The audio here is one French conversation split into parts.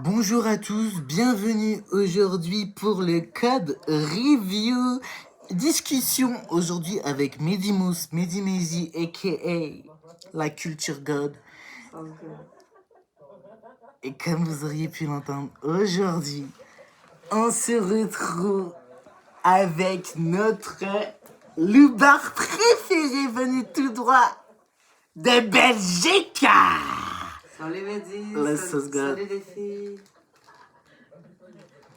Bonjour à tous, bienvenue aujourd'hui pour le code review. Discussion aujourd'hui avec Medimous, Medimezi, aka la Culture God. Et comme vous auriez pu l'entendre aujourd'hui, on se retrouve avec notre loupard préféré venu tout droit de Belgique. Salut Mehdi, salut les filles.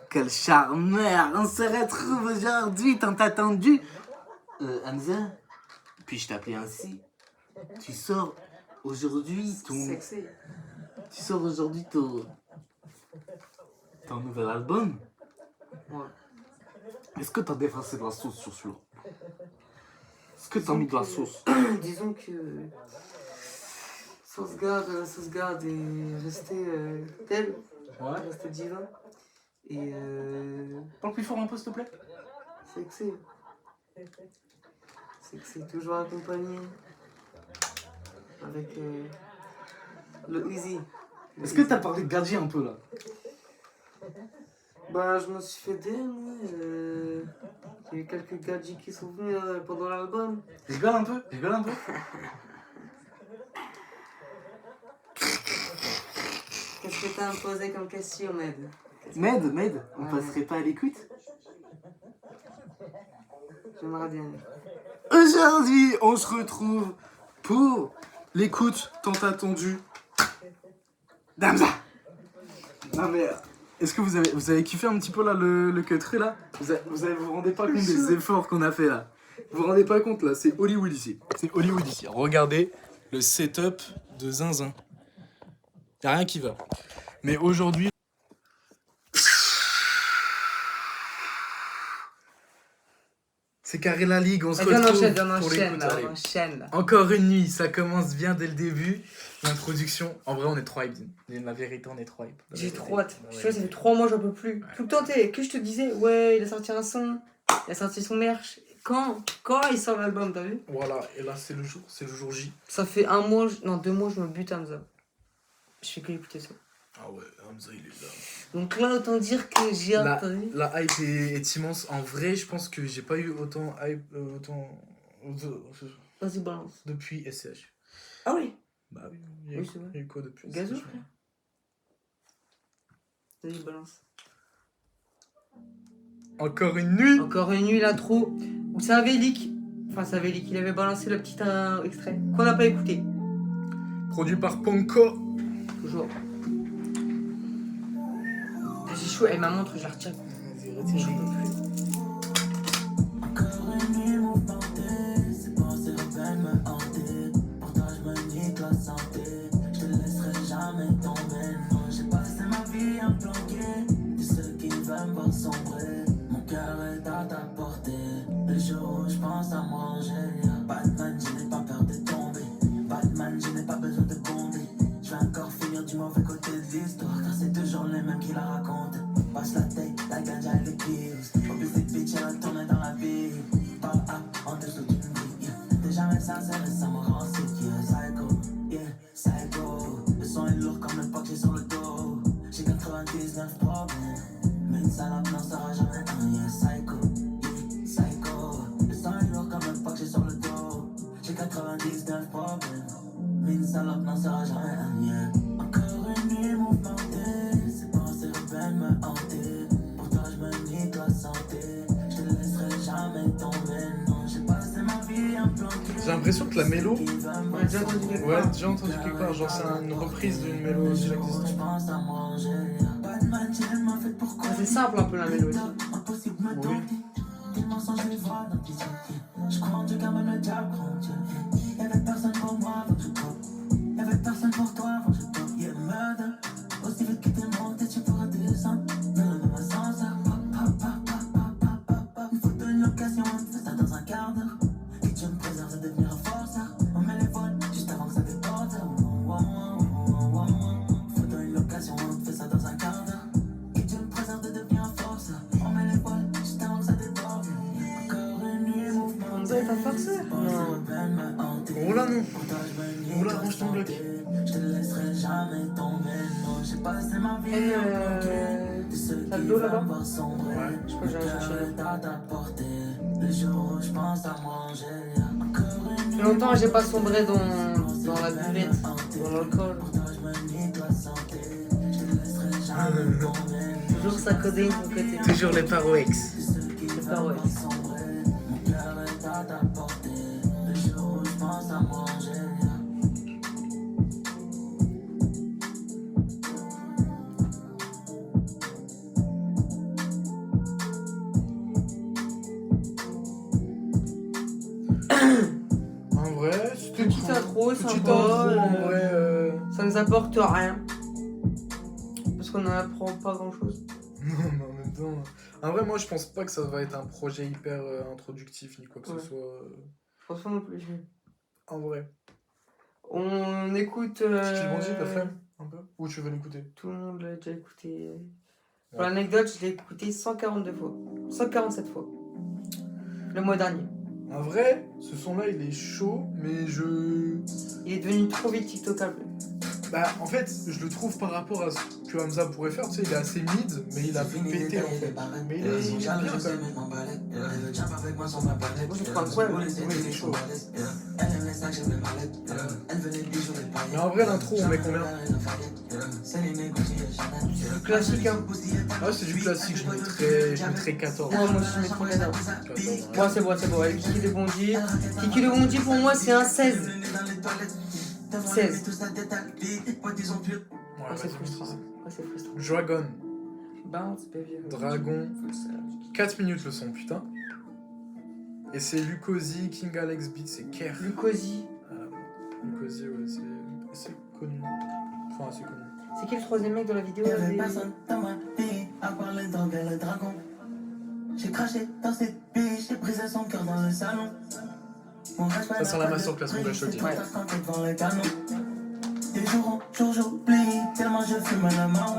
Quel charmeur. On se retrouve aujourd'hui, tant attendu. Hamza, puis-je t'appeler ainsi? Tu sors aujourd'hui ton... Sexy. Tu sors aujourd'hui ton nouvel album. Ouais. Est-ce que t'as déversé de la sauce sur celui-là? Est-ce que t'as mis de la sauce? Disons que Sauce God est resté tel, Ouais. resté divin. Et Parle plus fort un peu, s'il te plaît. sexy. Sexy, toujours accompagné avec le Easy. Est-ce que t'as parlé de Gadget un peu là? Bah, je me suis fait DM, il y a eu quelques gadgets qui sont venus pendant l'album. Rigole un peu. Qu'est-ce que t'as à me poser comme question, Med? Med, on Ouais. passerait pas à l'écoute? J'aimerais bien. Aujourd'hui, on se retrouve pour l'écoute tant attendue d'Hamza. Non mais, est-ce que vous avez kiffé un petit peu là le cut là? Vous rendez pas compte des efforts qu'on a fait là? Vous rendez pas compte là? C'est Hollywood ici. Regardez le setup de Zinzin. Y'a rien qui va. Mais aujourd'hui... C'est carré la ligue, on se retrouve pour l'écoute. Allez. On enchaîne là. Encore une nuit, ça commence bien dès le début. L'introduction, en vrai, on est trop hype. La vérité, on est trop hype. J'ai trop hâte. Je sais, ça fait 3 mois, j'en peux plus. Tout le temps, que je te disais, ouais, il a sorti un son, il a sorti son merch. Quand il sort l'album, t'as vu? Voilà, et là, c'est le jour J. Ça fait 1 mois, non, 2 mois, je me bute Hamza. Je fais que écouter ça. Ah ouais, Hamza, il est là. Donc là, autant dire que j'ai hâte. La hype est immense. En vrai, je pense que j'ai pas eu autant hype, Vas-y, balance. depuis SCH. Ah oui? Bah oui, Oui, c'est vrai. Il y a eu quoi depuis Gazou, SCH, frère. Vas-y, balance. Encore une nuit. Encore une nuit, là, trop. Ou c'est un Vélic. Enfin, c'est un Vélic. Il avait balancé le petit extrait qu'on n'a pas écouté. Produit par Ponko. Toujours. J'ai chaud. Et ma montre, je la retire. Vas-y, J'en retire. peux plus. Encore une nuit mouvementée, ces pensées rebelles me hantaient. Pourtant je me nique la santé, je te laisserai jamais tomber. Non, j'ai passé ma vie à me planquer de ceux qui veulent me voir sombrer. Mon cœur est à ta portée, le jour où je pense à me ranger. Batman, je n'ai pas peur de tomber. Batman, je n'ai pas besoin de bomber. Je vais encore finir du mauvais côté de l'histoire, car c'est toujours les mêmes qui la racontent. Passe la tête, la ganja et les kills. Au plus des bitches, elle retourne dans la vie. Parle en dessous d'une vie. T'es jamais sincère et ça me rend sick. Yeah, psycho. Le son est lourd comme le pack j'ai sur le dos. J'ai 99 problèmes, mais une salope n'en sera jamais un. Yeah, psycho. Yeah, psycho. Le son est lourd comme le pack j'ai sur le dos. J'ai 99 problèmes, mais une salope n'en sera jamais un. Yeah. Encore une nuit mouvementée, ces pensées rebelles me hantaient. Pourtant je me nique la santé, je te laisserai jamais tomber. Non, j'ai passé ma vie à me planquer. J'ai l'impression que la mélo... On a déjà entendu quelque Ouais, part. déjà entendu quelque part. Genre, c'est une reprise d'une mélo déjà Je existante. pense à manger. Batman, j'ai tellement fait pourquoi. C'est simple un peu la mélodie. Impossible de me Oui. tenter. Des mensonges, je les vois dans tes yeux. Je crois en Dieu car même le diable croit en Dieu. Y'avait personne pour moi avant que je pop. Y'avait personne pour toi avant que je pop. Yeah, murder. Aussi vite que t'es monté, tu pourras descendre. Dans le même ascenseur. Il faut une location, on fait ça dans un quart d'heure. Que Dieu me préserve de devenir un forceur. On met les voiles juste avant que ça déborde. Faut une location, on fait ça dans un quart d'heure. Que Dieu me préserve de devenir un forceur. On met les voiles juste avant que ça déborde. Encore une nuit, mouvement. Hamza est un farceur. Non. Oh là non. Oh là, range ton bloc. Je te laisserai jamais tomber, non, j'ai passé ma vie à bloquer. T'as de l'eau là-bas? Ouais. Je crois que j'ai cherché. à ta portée. Les jours où je pense à manger, encore une Ça fait longtemps que j'ai pas sombré dans la buvette, dans l'alcool. Toujours sa codéine de mon côté. Toujours les Paroex. C'est pas vrai. mon cœur est à ta portée. Les jours où je pense à manger. En vrai, c'était Petite cool. intro, Petite sympa. intro, en vrai. Ça nous apporte rien. Parce qu'on n'en apprend pas grand chose. Non, mais en même temps. En vrai, moi, je pense pas que ça va être un projet hyper introductif ni quoi que Ouais. ce soit. Je pense pas non plus. En vrai. On écoute. C'est qu'ils vont dire, la flemme un peu. Ou tu veux l'écouter? Tout le monde l'a déjà écouté. Pour Ouais. l'anecdote, je l'ai écouté 142 fois. 147 fois. Le mois dernier. En vrai, ce son-là, il est chaud, mais je. Il est devenu trop vite TikTokable. Bah, en fait, je le trouve par rapport à ce que Hamza pourrait faire. Tu sais, il est assez mid, mais il a pété en fait. Mais il est bien quand même. Moi, je trouve incroyable. Oui, il est chaud. Mais en vrai, l'intro, on met combien? C'est du classique, hein. Ah, c'est du classique, je mettrais 14. Moi aussi, je mettrais 14. Moi, c'est bon, c'est bon. Avec Kiki de Bondy. Kiki de Bondy, pour moi, c'est un 16. 16. Ouais, C'est vas-y, frustrant. vas-y. C'est frustrant. Dragon. Bounce, baby. Dragon. 4 minutes le son, putain. Et c'est Lucosi, King Alex Beat, c'est Kerr. Lucosi. Lucosi, ouais, c'est assez connu. Enfin, assez connu. C'est qui le troisième mec de la vidéo? Y'avait personne dans ma vie à part les drogues et le dragon. J'ai craché dans ses billes, j'ai brisé son cœur dans le salon. Ça sent la masterclass, mon gars, je te le dis. Ouais. Devant le canon. Des jours en jour j'oublie, tellement je fume le marron.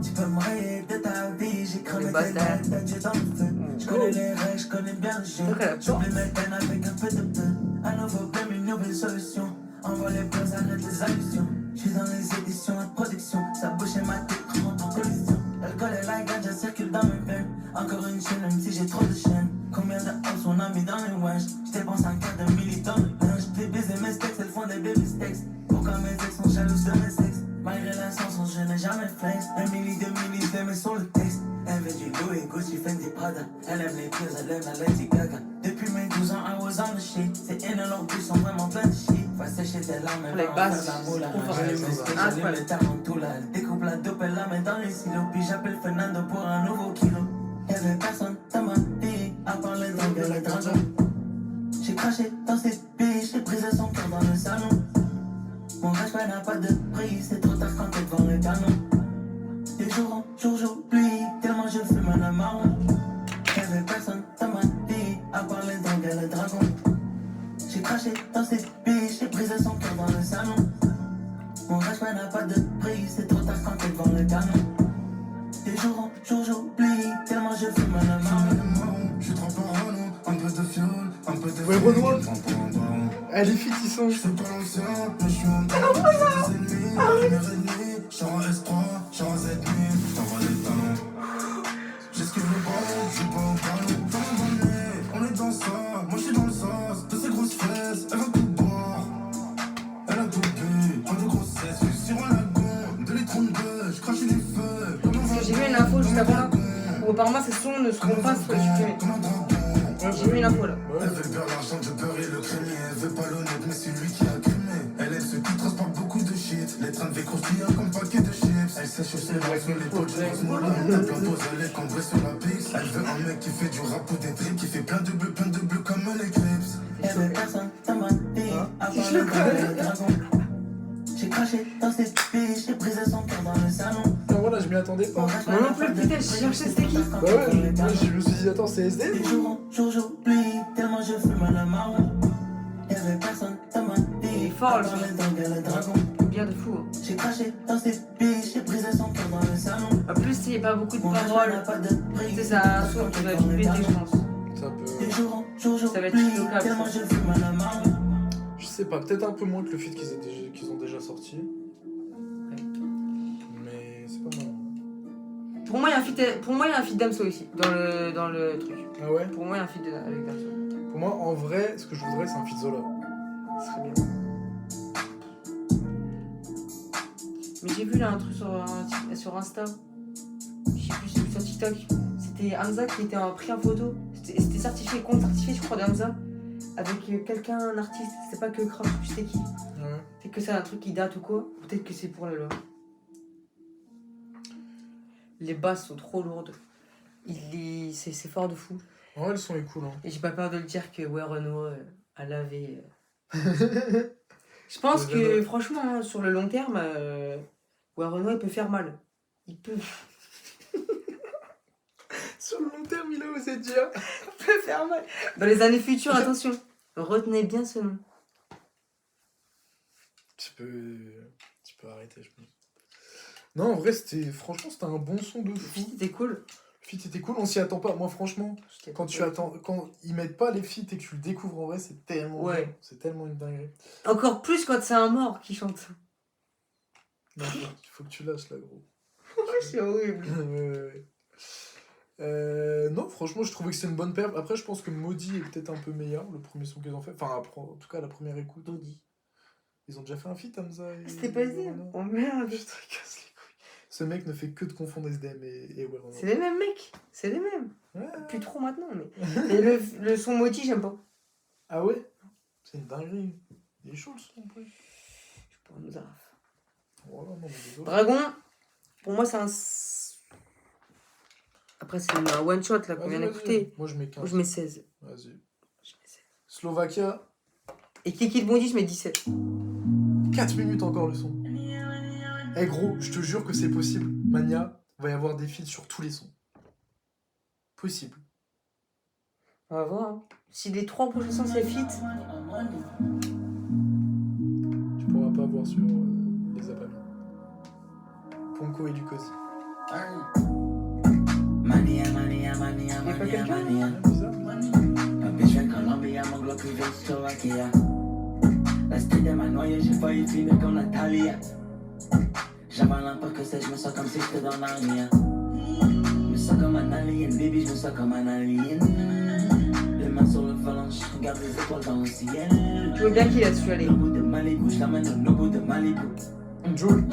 Tu peux me rayer de ta vie, j'ai cramé Les tes bastards. lettres, Dieu dans le feu. Je connais les règles, je connais bien le jeu. Donc, elle a peur. J'oublie mes peines avec un peu de peu. Un nouveau game, une nouvelle solution. Envoie les plans, arrête les allusions. J'suis dans les éditions de production. Ça bouge et ma tête rentre en collision. L'alcool et la ganja circulent dans mes veines. Encore une chaîne, même si j'ai trop de chaînes. Combien de house on a mis dans les wesh? J'dépense un quart de milli dans le linge. J'ai baisé mes steaks, elles font des baby steaks. Pourquoi mes ex sont jalouses de mes sex? Malgré l'insensance, je n'ai jamais flex. Un milli de milli, je les mets sur le texte. Elle veut du Louis, Gucci, Fendi, Prada. Elle aime les pills, elle aime la Lady Gaga. Depuis mes 12 ans, I was on the shit. Ces haines, leurs buts sont vraiment plein de shit. Face sécher tes larmes, elle Les va en basses, faire la moula. c'est trop fort. J'allume le tarantula. Elle découpe la dope, elle la met dans les silos. Puis j'appelle Fernando pour un nouveau kilo. Y'avait personne dans ma vie à part les drogues et le dragon. J'ai craché dans ses billes, j'ai brisé son cœur dans le salon. Mon respect n'a pas de prix, c'est trop tard quand t'es devant le canon. Des jours en jour j'oublie, tellement je fume le marron. Y'avait personne dans ma vie à part les drogues et le dragon. J'ai craché dans ses billes, j'ai brisé son cœur dans le salon. Mon respect n'a pas de prix, c'est trop tard quand t'es devant le canon. Des jours en jour j'oublie, tellement je fume le marron. Je trempe en Renault, un peu de fiole, un peu de Ouais, Renoir. trempe en ballon. Elle est fit, ils sont. Je fais pas l'ancien, mais je suis en ballon. J'ai des ennemis, lumière ennemie. Je suis en S3, je suis en Z1000, j'envoie des talons. J'esquive le ballon, je suis pas au ballon. Dans mon bonnet, on est dans ça, moi je suis dans le sas. De ses grosses fesses, elle va tout boire. Elle a tout bu, prends de grossesses, je suis sur un lagon. De les 32, je crache des feux. Parce que j'ai vu une info juste avant là, où apparemment ces sons ne seront pas supprimés. Comme un dragon. J'ai vu une info là. Elle veut beurre l'argent, je beurre et le crémier. Elle veut pas l'honnête, mais c'est lui qui a crimé. Elle aime ceux qui transportent beaucoup de shit. Les trains de vie croustillants comme paquet de chips. Elle sèche ses bras sur l'épaule, je pense moi là. On tape la pose, elle est cambrée sur la piste. Elle veut un mec qui fait du rap ou des trips. Qui fait plein de bleus comme l'Eclipse. Y'avait personne dans ma vie à part le dragon et le dragon. J'ai craché dans ses billes, j'ai brisé son cœur dans le salon. Non, voilà, je m'y attendais pas. Moi non plus, putain, j'ai cherché c'était qui. Bah ouais, moi je me suis dit, attends, c'est SD? Des jours en jour j'oublie, tellement je fume le marron. Y'avait personne dans ma Il est vie fort, à le part son. le dragon et le dragon. Bien de fou. J'ai craché dans ses billes, j'ai brisé son cœur dans le salon. En plus, il n'y a pas beaucoup de Mon respect n'a paroles. pas de prix. C'est ça, un son qui va être pété, je pense. Ça Des peut. jours en jour Ça va être j'oublie, TikTokable, tellement ça. je fume le marron. Je sais pas, peut-être un peu moins que le feat qu'ils ont déjà sorti. Mais c'est pas mal. Pour moi, il y a un feat Damso aussi, dans le truc. Ah ouais? Pour moi, il y a un feat avec Damso. Pour moi, en vrai, ce que je voudrais, c'est un feat Zola. Ce serait bien. Mais j'ai vu là un truc sur Insta. Je sais plus, sur TikTok. C'était Hamza qui était pris en photo. C'était certifié, compte certifié, je crois, d'Hamza. Avec quelqu'un, un artiste. C'était pas que Kraft, je sais plus c'était qui. Ouais. C'est que c'est un truc qui date ou quoi. Peut-être que c'est pour la loi. Les basses sont trop lourdes. C'est fort de fou. En vrai, le son est cool. Hein. Et j'ai pas peur de le dire que ouais, Renaud a lavé. Je pense que franchement, hein, sur le long terme, ouais, Renaud il peut faire mal. Il peut. Sur le long terme, il a osé dire. Il peut faire mal. Dans les années futures, attention. Retenez bien ce nom. Tu peux arrêter, je pense. Non, en vrai, franchement, c'était un bon son de fou. C'était cool. Le feat était cool, on s'y attend pas. Moi, franchement, quand ils mettent pas les feats et que tu le découvres en vrai, c'est tellement Ouais. bon. C'est tellement une dinguerie. Encore plus quand c'est un mort qui chante ça. Non, il faut que tu lâches là, gros. C'est horrible. Non, franchement, je trouvais que c'était une bonne perf. Après, je pense que Maudit est peut-être un peu meilleur, le premier son qu'ils ont fait. Enfin, après, en tout cas, la première écoute. Maudit. Ils ont déjà fait un feat, Hamza et... C'était pas dit. Renaud. Oh merde. Putain, il casse les couilles. Ce mec ne fait que de confondre SDM et Renaud. C'est les mêmes mecs. C'est les mêmes. Ouais. Plus trop maintenant, mais. Et le son Maudit, j'aime pas. Ah ouais? C'est une dinguerie. Il est chaud le son, en plus. Je pourrais nous arracher. Voilà, non, mais désolé. Dragon, pour moi, c'est un. Après, c'est un one shot là qu'on vient Vas-y. d'écouter. Moi, je mets 15. Moi, je mets 16. Vas-y. Je mets 16. Slovakia, Et Kiki de Bondy, je mets 17. 4 minutes encore le son. Eh gros, je te jure que c'est possible. Mania, va y avoir des feats sur tous les sons. Possible. On va voir. Hein. Si les 3 prochains sons c'est fit, Tu pourras pas voir sur les appels. Ponko et Ducosi. Mania, mania, mania, pas mania, quelqu'un mania. Bizarre. Un bitch vient de Colombie, mon Glock privé de Slovakia. La street m'a noyé, j'ai failli finir comme Natalia. J'avale un peu que c'est, je me sens comme si j'étais dans l'armée. Je me sens comme un alien, baby, je me sens comme un alien. Les mains sur le volant, je regarde les étoiles dans le ciel. je veux bien qu'il a dessus, allez. Le bout de Malibu, je l'amène au logo de Malibu. Joule.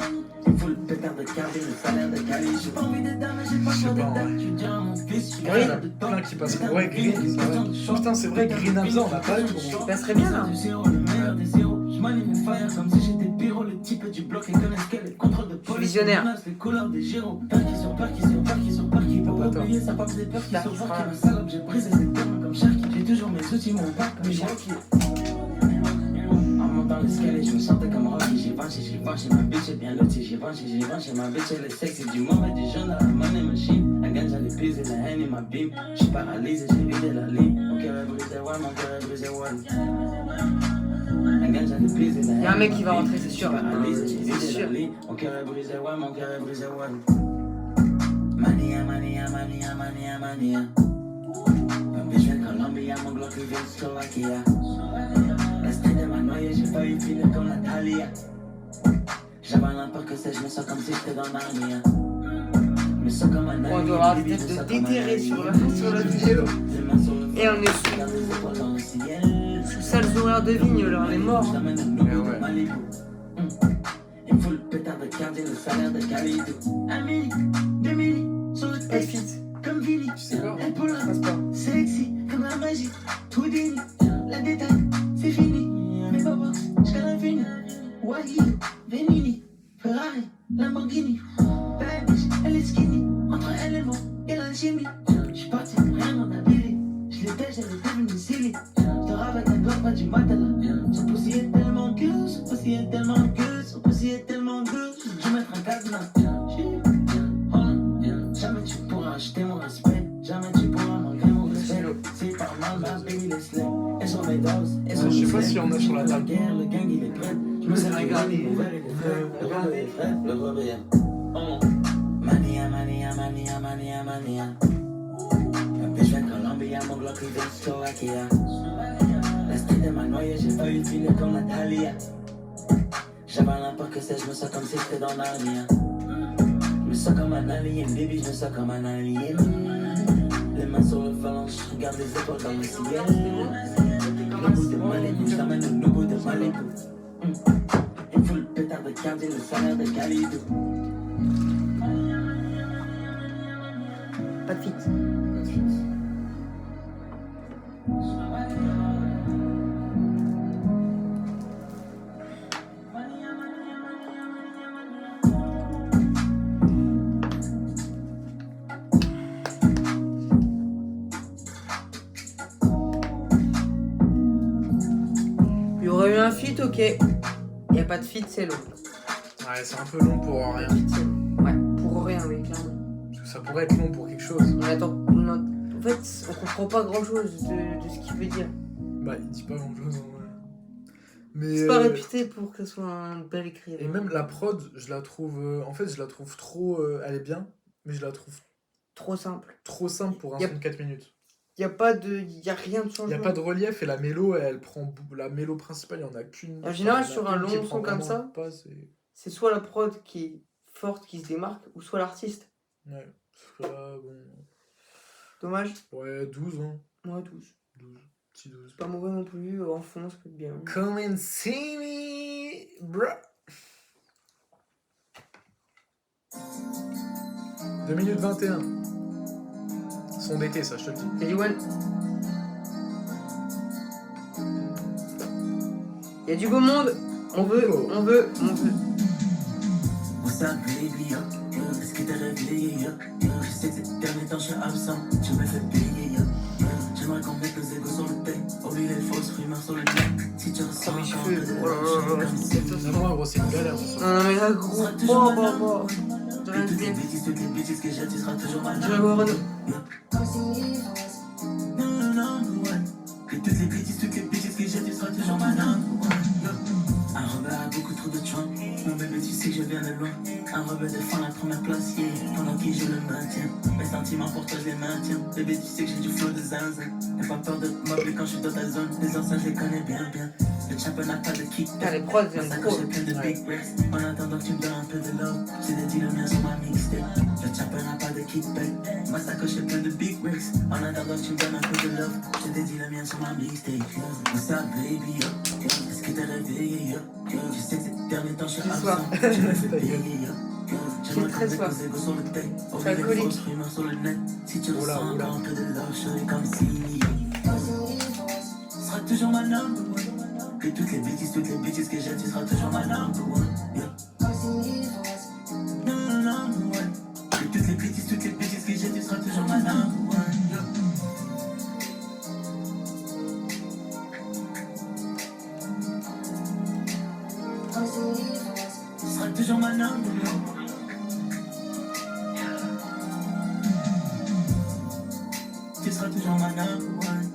Il faut le pétard de carré, le salaire de Cali. J'ai pas envie de dames, j'ai pas Je sais peur de pas, dames. ouais. Je dis à mon fils, je suis Ouais, il y en a capable de temps. plein qui passent. Ouais, Green, c'est vrai. Putain, c'est vrai, Green Hamza, on l'a pas eu, gros. Ça serait bien là. Du zéro, le meilleur des zéros. Je m'anime une fire comme si j'étais pyro. Le type du bloc, les connaissent qu'elle est le contrôle de police. Visionnaire. Les menaces, les couleurs des gyros. Perky sur Perky sur Perky sur Perky. Pour Attends. oublier sa pape des Perky Là, sur il Perky. sera- Ma salope, j'ai brisé ses termes comme Sharky. J'ai toujours mes outils, mon pape comme Sharky. En montant l'escalier, je me sentais comme Rocky. J'ai venché ma bitch, est bien lotie. J'ai venché ma bitch, elle est sexy. Du mauvais, du jaune à la money machine. La gagne, j'allais piser la haine et ma bim. J'suis paralysé, j'ai vidé la ligne. Mon cœur est brisé, ouais, mon cœur est brisé, ouais. La gagne, j'allais piser la haine. Il y a un mec qui va rentrer, c'est sûr. Paralysé, j'ai C'est vidé sûr. la ligne. Mon cœur est brisé, ouais, mon cœur est brisé, ouais. Mania, mania, mania, mania, mania. Un bitch vient de Colombie, mon Glock vient de Slovakia. La street m'a noyé, j'ai failli finir comme Natalia. J'avale un peu que c'est, je me sens comme si j'étais dans l'armée. Je me sens comme un On doit avoir des têtes de déterrés sur la vidéo. Et on est sous sales horaires de vigne, là, on est mort. Il me faut le pétard de cardier, le salaire de Cali. 1 milli, 2 milli, sur le Pas de tête, fit. comme Vili. Tu sais pas. Elle pour la Ça passe pas. sexy, comme la magie. Tout dit, la détail, c'est fini. Mais pas box, jusqu'à l'infini. Wahoo, Venini, Ferrari, Lamborghini. Bad bitch, elle est skinny. Entre elle et moi, et l'alchimie. J'suis parti, rien m'en a bilé. J'l'étais, j'allais devenir silly. J'dors avec un doigt, pas du matelas. Son pussy est tellement gueule, son pussy est tellement gueule, son pussy est tellement gueule. J'ai dû mettre un cadenas. Jamais tu pourras acheter mon respect. Jamais tu pourras m'enlever mon respect. C'est pas mal, ma baby, laisse-les. Elles sont mes doses, elles sont Je sais pas si on a sur la table. guerre, le gang il est prêt. Je me suis regardé, mon verre il est frais. Le verre il est frais, le verre est Mania, mania, mania, mania, mania. Un bitch vient de Colombie, mon Glock il vient de Slovakia. La La street elle m'a noyé, j'ai failli finir comme Natalia. J'avais l'impression que c'est, je me sens comme si j'étais dans Narnia. Je me sens comme un alien, baby, je me sens comme un alien. Les mains sur le volant, je regarde les étoiles dans le ciel. Le bout de Malibu, je t'amène au bout de Malibu. Il me faut le pétard de Cardi, le salaire de Calidou. Pas de fit. Il y aurait eu un feat, ok. Il n'y a pas de feat, c'est long. Ouais, c'est un peu long pour rien. Ouais, pour rien, oui, clairement. Parce que ça pourrait être long pour quelque chose. Mais attends, en fait, on comprend pas grand chose de ce qu'il veut dire. Bah, il dit pas grand chose en vrai. Mais. C'est pas réputé pour que ce soit un bel écrivain. Et même la prod, je la trouve. En fait, je la trouve trop. Elle est bien, mais je la trouve Trop simple. trop simple pour un Yep. son de 4 minutes. Y a rien de Il changement. n'y a pas de relief et la mélo, elle prend. La mélo principale, il n'y en a qu'une. En général, Enfin, il y en sur a un une qui long prend son comme vraiment ça, pas, c'est- c'est soit la prod qui est forte, qui se démarque, ou soit l'artiste. Ouais. Parce que là, bon. Dommage. Ouais, 12, hein. Moi, 12. 12. Petit 12. Pas mauvais non plus, en fond, ça peut être bien. Come and see me, bro. 2 minutes 21. Son d'été, ça, je te le dis. Salut, One. Y a du beau monde. On veut. What's up, baby, yo? Est-ce que t'es réveillé, yo? Je sais que ces derniers temps, je suis absent. Tu me fais payer, yo. J'aimerais qu'on mette nos égos sur le thé. Oublier les fausses rumeurs sur le net. Si tu ressens mes encore cheveux. que de Oh là la là chérie là. comme si Non, gros, c'est une galère. ce soir. Non, mais là, gros. Sera toujours Bon, ma bon, lame. bon. De rien Et toutes les dire. bêtises que j'ai, tu seras toujours ma Je vais voir un- Et toutes les bêtises que j'ai, tu seras toujours ma number one. Un rebelle a beaucoup trop de chance. Mon bébé, tu sais que je viens de loin. Un rebelle défend la première place, yeah. Pendant qui je le maintiens. Mes sentiments pour toi, je les maintiens. Bébé, tu sais que j'ai du flow de zinzin. N'aie pas peur de m'appeler quand je suis dans ta zone. Les anciens, je les connais bien, bien. Le champion n'a pas de kick. Putain, les prods, Ma j'aime sacoche trop. est pleine de big breaks. En attendant que tu me donnes un peu de love, j'ai dédié le mien sur ma mixtape. Le champion n'a pas de kickback. Ma sacoche est pleine de big breaks. En attendant que tu me donnes un peu de love, j'ai dédié le mien sur ma mixtape. What's up, baby, yo? Est-ce que t'es réveillé, yo? Je sais que ces derniers temps, je suis J'ai soif. absent. Tu me fais payer, yo. J'aimerais très qu'on mette soif. nos égos sur le tape. Je suis Oublier les alcoolique. fausses rumeurs sur le net. Si tu Oula, ressens oula. encore un peu de love, je serai comme si. Tu seras toujours ma number one. Et toutes les bêtises que j'ai, tu seras toujours ma number one. Yeah. Number one. Et toutes les bêtises que j'ai, tu seras toujours ma number one. Yeah. Tu seras toujours ma number one. Tu seras toujours ma number one.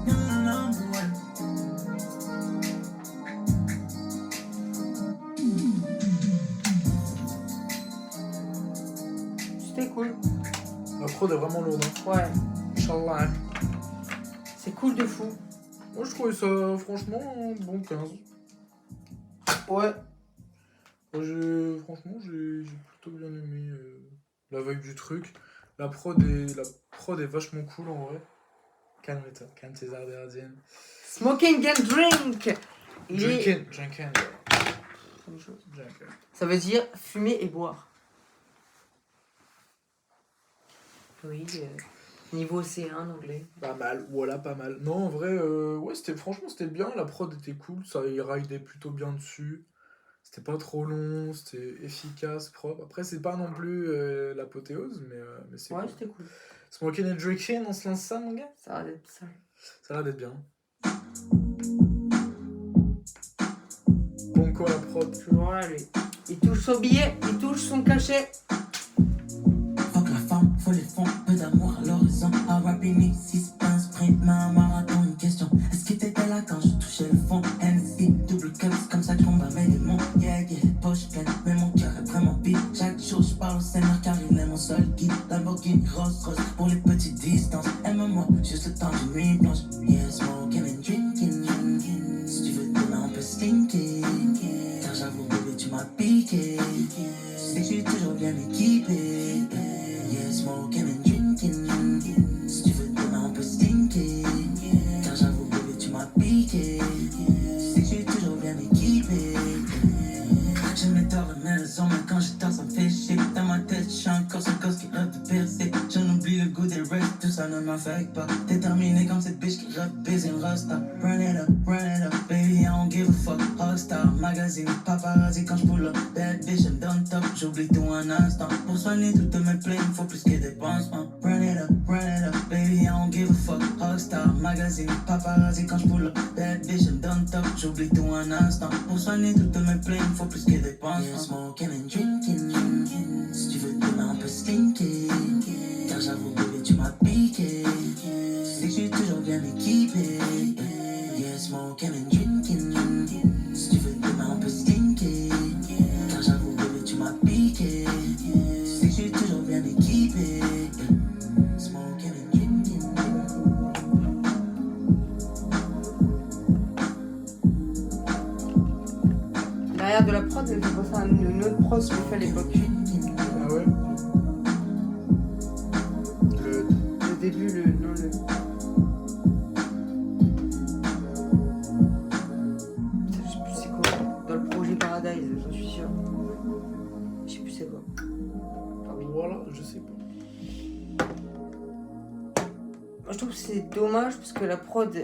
Number one. C'était cool. La prod est vraiment lourde. Hein. Ouais. Inch'Allah. C'est cool de fou. Moi, je trouvais ça, franchement, un bon 15. Ouais. Moi, franchement, j'ai plutôt bien aimé la vibe du truc. La prod est vachement cool en vrai. Calme-toi, calme tes ardennes. Smoking and drink. Il est... Drinking. Ça veut dire fumer et boire. Oui, niveau C1 en anglais. Pas mal, voilà, pas mal. Non, en vrai, ouais, franchement, c'était bien. La prod était cool, ça y raidait plutôt bien dessus. C'était pas trop long, c'était efficace, propre. Après, c'est pas non plus l'apothéose, mais c'est Ouais, cool. c'était cool. Smoking and drinking, on se lance ça, mon gars? Ça va d'être ça. Ça a l'air d'être bien. Bonco la prod. Toujours là, lui. Il touche son billet, il touche son cachet. Fuck la femme, faut les fonds, peu d'amour à l'horizon. Un rapini, 6 pains, sprint, mais un marathon, une question. Est-ce que t'étais là quand je touchais le fond? NC, double cup, c'est comme ça que je combat mes démons. Yeah, les poches pleines, mais mon cœur est vraiment vide. Chaque jour, je parle au Seigneur car il est mon seul guide. Lamborghini, Rolls Royce pour les petites distances. Aime-moi, sais que je suis toujours bien équipé. Yeah, smoking and drinking. Si tu veux demain on peut stinker. Car j'avoue bébé tu m'as piqué. Tu sais que je suis toujours bien équipé. Je mets tort de mes raisons, mais quand je dors ça me fait chier. Dans ma tête je suis encore ce gosse qui rêve de percer. J'en oublie le goût des restes, tout ça ne m'affecte pas. Déterminé comme cette bitch qui rêve baiser une rasta. Run it up, baby I don't give a fuck. Rockstar, magazine, paparazzi quand je pull up. Bad bitch I'm done top, j'oublie tout un instant. Pour soigner toutes mes plaies, il faut plus que des pansements. Run it up, baby I don't give a fuck. Rockstar, magazine, paparazzi quand je pull up. Bad bitch I'm done top, j'oublie tout un instant. Pour soigner toutes mes plaies, il faut plus que des pansements. Yeah, smoking and drinking. Si tu veux demain on peut stinker. Car j'avoue bébé tu m'as piqué. Tu sais que je suis toujours bien équipé. Yeah, smoking and drinking. Si tu veux demain on peut stinker. Car j'avoue bébé tu m'as piqué. Tu sais que je suis toujours bien équipé. Smoking and drinking. Derrière de la prod, elle fait penser à une autre prod que j'ai fait à l'époque. Ah ouais. Le début, non, le. Putain, je sais plus c'est quoi. Dans le projet Paradise, j'en suis sûr. Je sais plus c'est quoi. Ah oui. Voilà, je sais pas. Moi, je trouve que c'est dommage parce que la prod.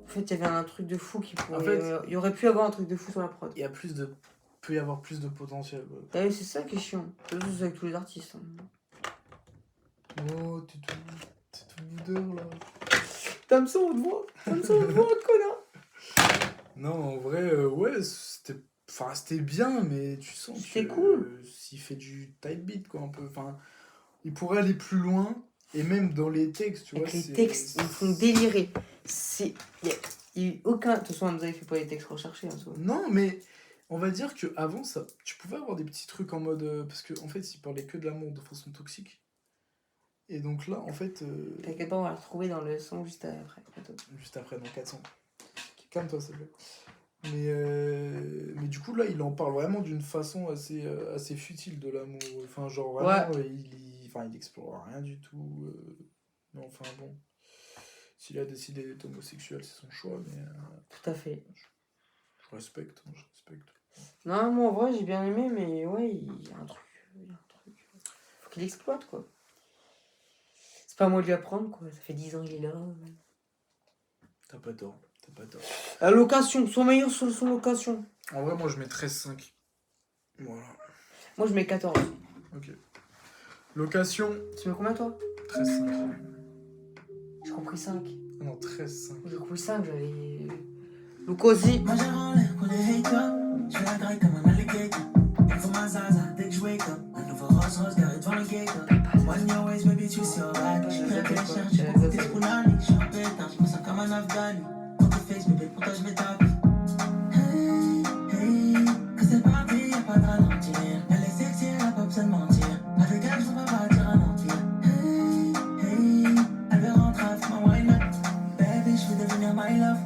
En fait, il y avait un truc de fou qui pourrait. En fait, il y aurait pu avoir un truc de fou sur la prod. Il y a peut y avoir plus de potentiel. Ah oui, c'est ça qui est chiant. C'est avec tous les artistes. Hein. Oh, t'es tout boudeur là. T'aimes ça, on te voit. T'aimes ça, on te voit, connard. Non, en vrai, ouais, c'était bien, mais tu sens que C'était cool. S'il fait du type beat, quoi, un peu. Enfin, il pourrait aller plus loin, et même dans les textes, tu vois. Avec les textes, ils me font délirer. Il y a eu aucun. De toute façon, Hamza, il fait pas des textes recherchés. Hein, Non, mais on va dire qu'avant, ça, tu pouvais avoir des petits trucs en mode. Parce qu'en fait, il parlait que de l'amour de façon toxique. Et donc là, en fait. T'inquiète pas, on va le retrouver dans le son juste après. Juste après, dans 400. Calme-toi, s'il te plaît. Mais du coup, là, il en parle vraiment d'une façon assez futile de l'amour. Enfin, genre, vraiment, il explore rien du tout. Mais enfin, bon. S'il a décidé d'être homosexuel, c'est son choix, mais... Tout à fait. Je respecte, je respecte. Non, moi, en vrai, j'ai bien aimé, mais ouais, il y a un truc. Faut qu'il exploite, quoi. C'est pas à moi de lui apprendre, quoi. Ça fait 10 ans qu'il est là. T'as pas tort. La location, sois meilleur sur son location. En vrai, moi, je mets 13,5. Voilà. Moi, je mets 14. Ok. Location, Tu mets combien, toi? 13,5. J'ai compris 5. Ah non, 13,5. J'ai compris 5, j'avais... Lucosi. Moi j'ai en l'air pour les haters. Je fais la graille comme un alligator. Il faut ma zaza dès que je wake up. Un nouveau Rolls Royce garé devant le gator. One your ways baby tu sais alright. Je fais la cher, j'ai beaucoup tes spounani. Je suis un pétard, je me sens comme un Afghani. Pour tes face bébé pour toi je m'étape. Hey, hey, que c'est parti y'a pas de ralentir. Elle est sexy, elle a pas besoin de mentir. Avec elle je peux bâtir un empire. Hey, hey, elle veut rentrer avec ma wine up. Baby je veux devenir my love.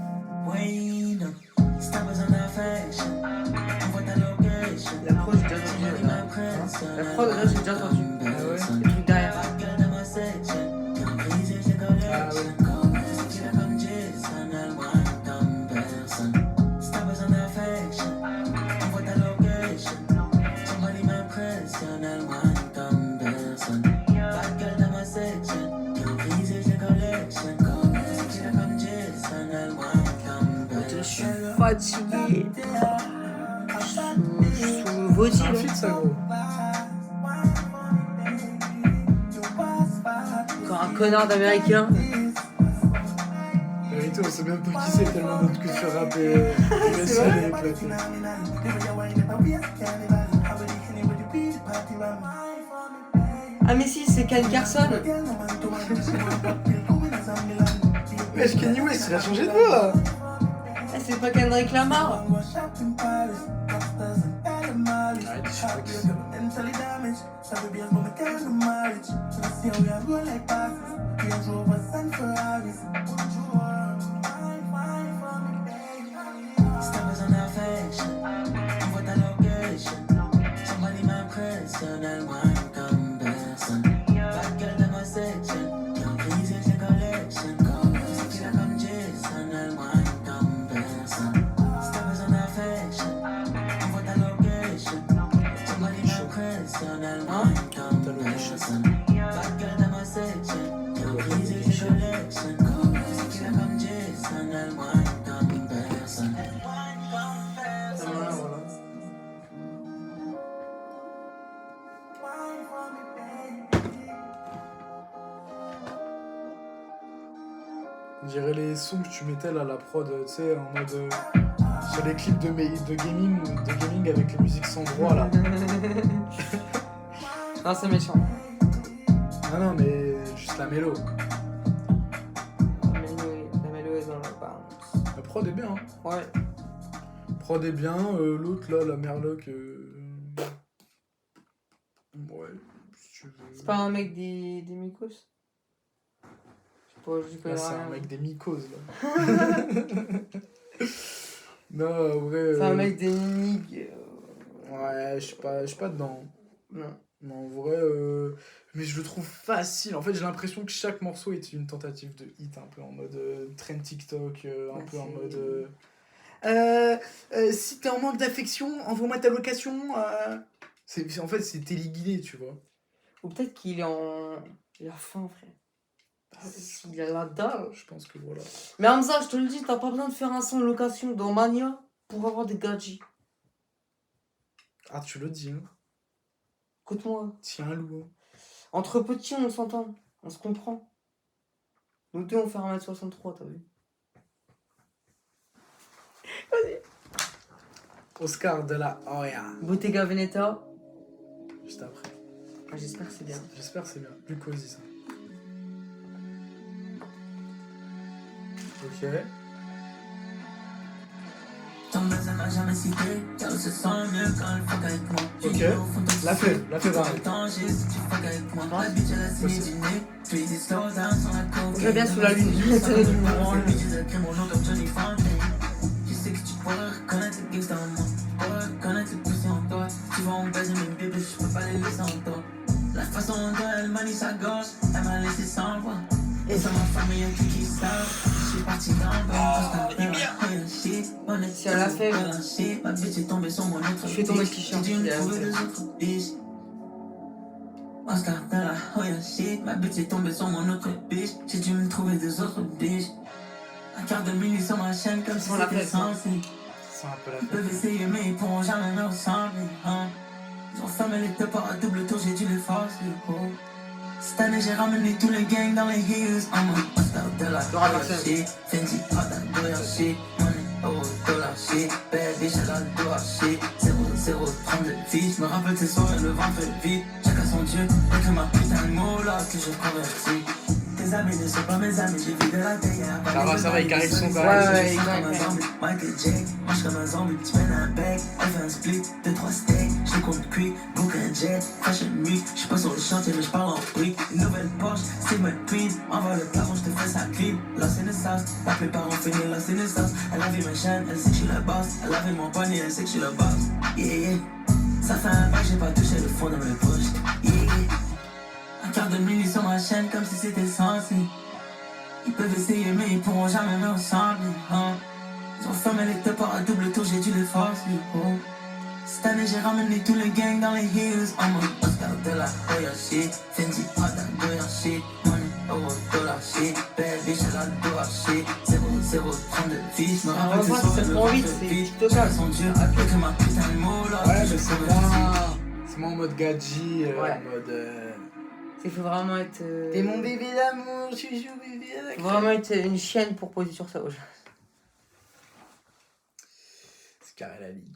Wine up. Si t'as besoin d'affection, envoie ta location. La prod, j'ai déjà entendu. La prod, là, j'ai déjà entendu. Ah ouais. Le truc derrière. Ah ouais. Je suis fatigué. Je suis sous le body, C'est un là. feat, ça, gros. Encore un connard d'américain. La vérité, on sait même pas qui c'est, tellement notre culture rap est éclatée. Ah mais si, c'est Ken Carson. Wesh, Kanye West, il a changé de voix. Ah, c'est pas Kendrick Lamar. Arrête, je sais pas qui c'est. Si t'as besoin d'affection, envoie ta location. On dirait les sons que tu mettais là, la prod, tu sais, en mode. Sur les clips de gaming avec les musiques sans droit là. Non, c'est méchant. Non, mais juste la mélo. La mélo est dans le bounce. La prod est bien, hein. Ouais. Prod est bien, l'autre là, la Merloc. Ouais, si tu veux. C'est pas un mec des Mykos? Je connais Là, c'est rien. un mec des mycoses là. Non, en vrai. C'est un mec des Mimiques. Ouais, je suis pas dedans. Non. Mais en vrai, mais je le trouve facile. En fait, j'ai l'impression que chaque morceau est une tentative de hit, un peu en mode trend TikTok, un peu en mode. Si t'es en manque d'affection, envoie-moi ta location. En fait, c'est téléguidé, tu vois. Ou peut-être qu'il est en. Il a faim, frère. Il a la dalle. Je pense que voilà. Mais Hamza, je te le dis, t'as pas besoin de faire un son location dans Mania pour avoir des gadgets. Ah, tu le dis, hein. Écoute-moi. Tiens, loup. Entre petits, on s'entend. On se comprend. Nous deux, on fait 1m63, t'as vu? Vas-y. Oscar de la Hoya. Bottega Veneta. Juste après. Ah, j'espère que c'est bien. J'espère que c'est bien. Plus cosy, ça. Ok. Ton baiser m'a jamais cité, car elle se sent mieux quand elle fuck avec moi. Ok. La fait pareil. Danger si tu fuck avec moi. La bitch elle a signé du nez, je lui dis slow down sur la coke. Je vais bien sous la lune. Ça va être une branle. Mon nom comme Johnny Fontaine. Je sais que tu pourrais reconnaître le gangsta en moi. Pourrais reconnaître le pussy en toi. Tu vas en baiser mes bébés, je peux pas les laisser en toi. La façon dont elle manie sa gorge, elle m'a laissé sans voix. Et dans ma famille, y'a qui savent. Je suis parti dans le bas. Si elle a fait, ma bitch est tombée sur mon autre. je fais tomber le t-shirt. J'ai dû me trouver deux autres bitches. Oscar de la Hoya shit. Ma bitch est tombée sur mon autre bitch. J'ai dû me trouver deux autres bitches. Un quart de minute sur ma chaîne comme si c'était censé. C'est un peu la Ils peuvent essayer mais ils pourront jamais me ressembler, hein. Ils ont fermé les deux par à double tour, j'ai dû les forcer, oh. Cette année j'ai ramené tous les gangs dans les hills. En mode Oscar de la Hoya shit. Fendi, Prada, Goya shit. Money, euro, dollar shit. Bad bitch, elle a le doigt shit. 0-0-32 vie. Je me rappelle ces soirées, le vent fait vite. Chacun son dieu, et que ma putain de mot là que je convertis. Tes amis ne sont pas mes amis, j'ai vu de la taille. Ça va, il carré le son quand Ouais, même. ouais, Michael Jack, mange comme un zombie, tu mènes un bec, elle fait un split, 2-3 steaks, je compte cuit, book un jet, fashion week, je suis pas sur le chantier mais je parle en brique, une nouvelle Porsche, c'est ma queen, envoie le plafond, je te fais sa clean, la sénessance, la plupart ont fini la sénessance, elle a vu ma chaîne, elle sait que je suis la boss, elle a vu mon panier, elle sait que je suis la boss, yeah yeah, ça fait un bac, j'ai pas touché le fond de mes poches, yeah yeah, un quart de minute sur ma chaîne comme si c'était censé. Ils peuvent essayer mais ils pourront jamais me ressembler, hein. Ils ont fermé les deux par à double tour, j'ai dû les forcer, oh. Cette année j'ai ramené tous les gangs dans les hills. En mode Oscar de la Hoya shit. Fendi, Prada, Goya shit. Money, euro, dollar shit. Bad bitch, elle a le doigt shit. 0-0-32 vie. Je me rappelle ces soirées, le vent fait vite. Chacun son dieu, que ma putain de mot là. Ouais, mais c'est moi en mode gadji, Ouais. en mode. Il faut vraiment être. T'es mon bébé d'amour, chouchou bébé. Faut vraiment être une chienne pour poser sur ça. C'est carré la ligue.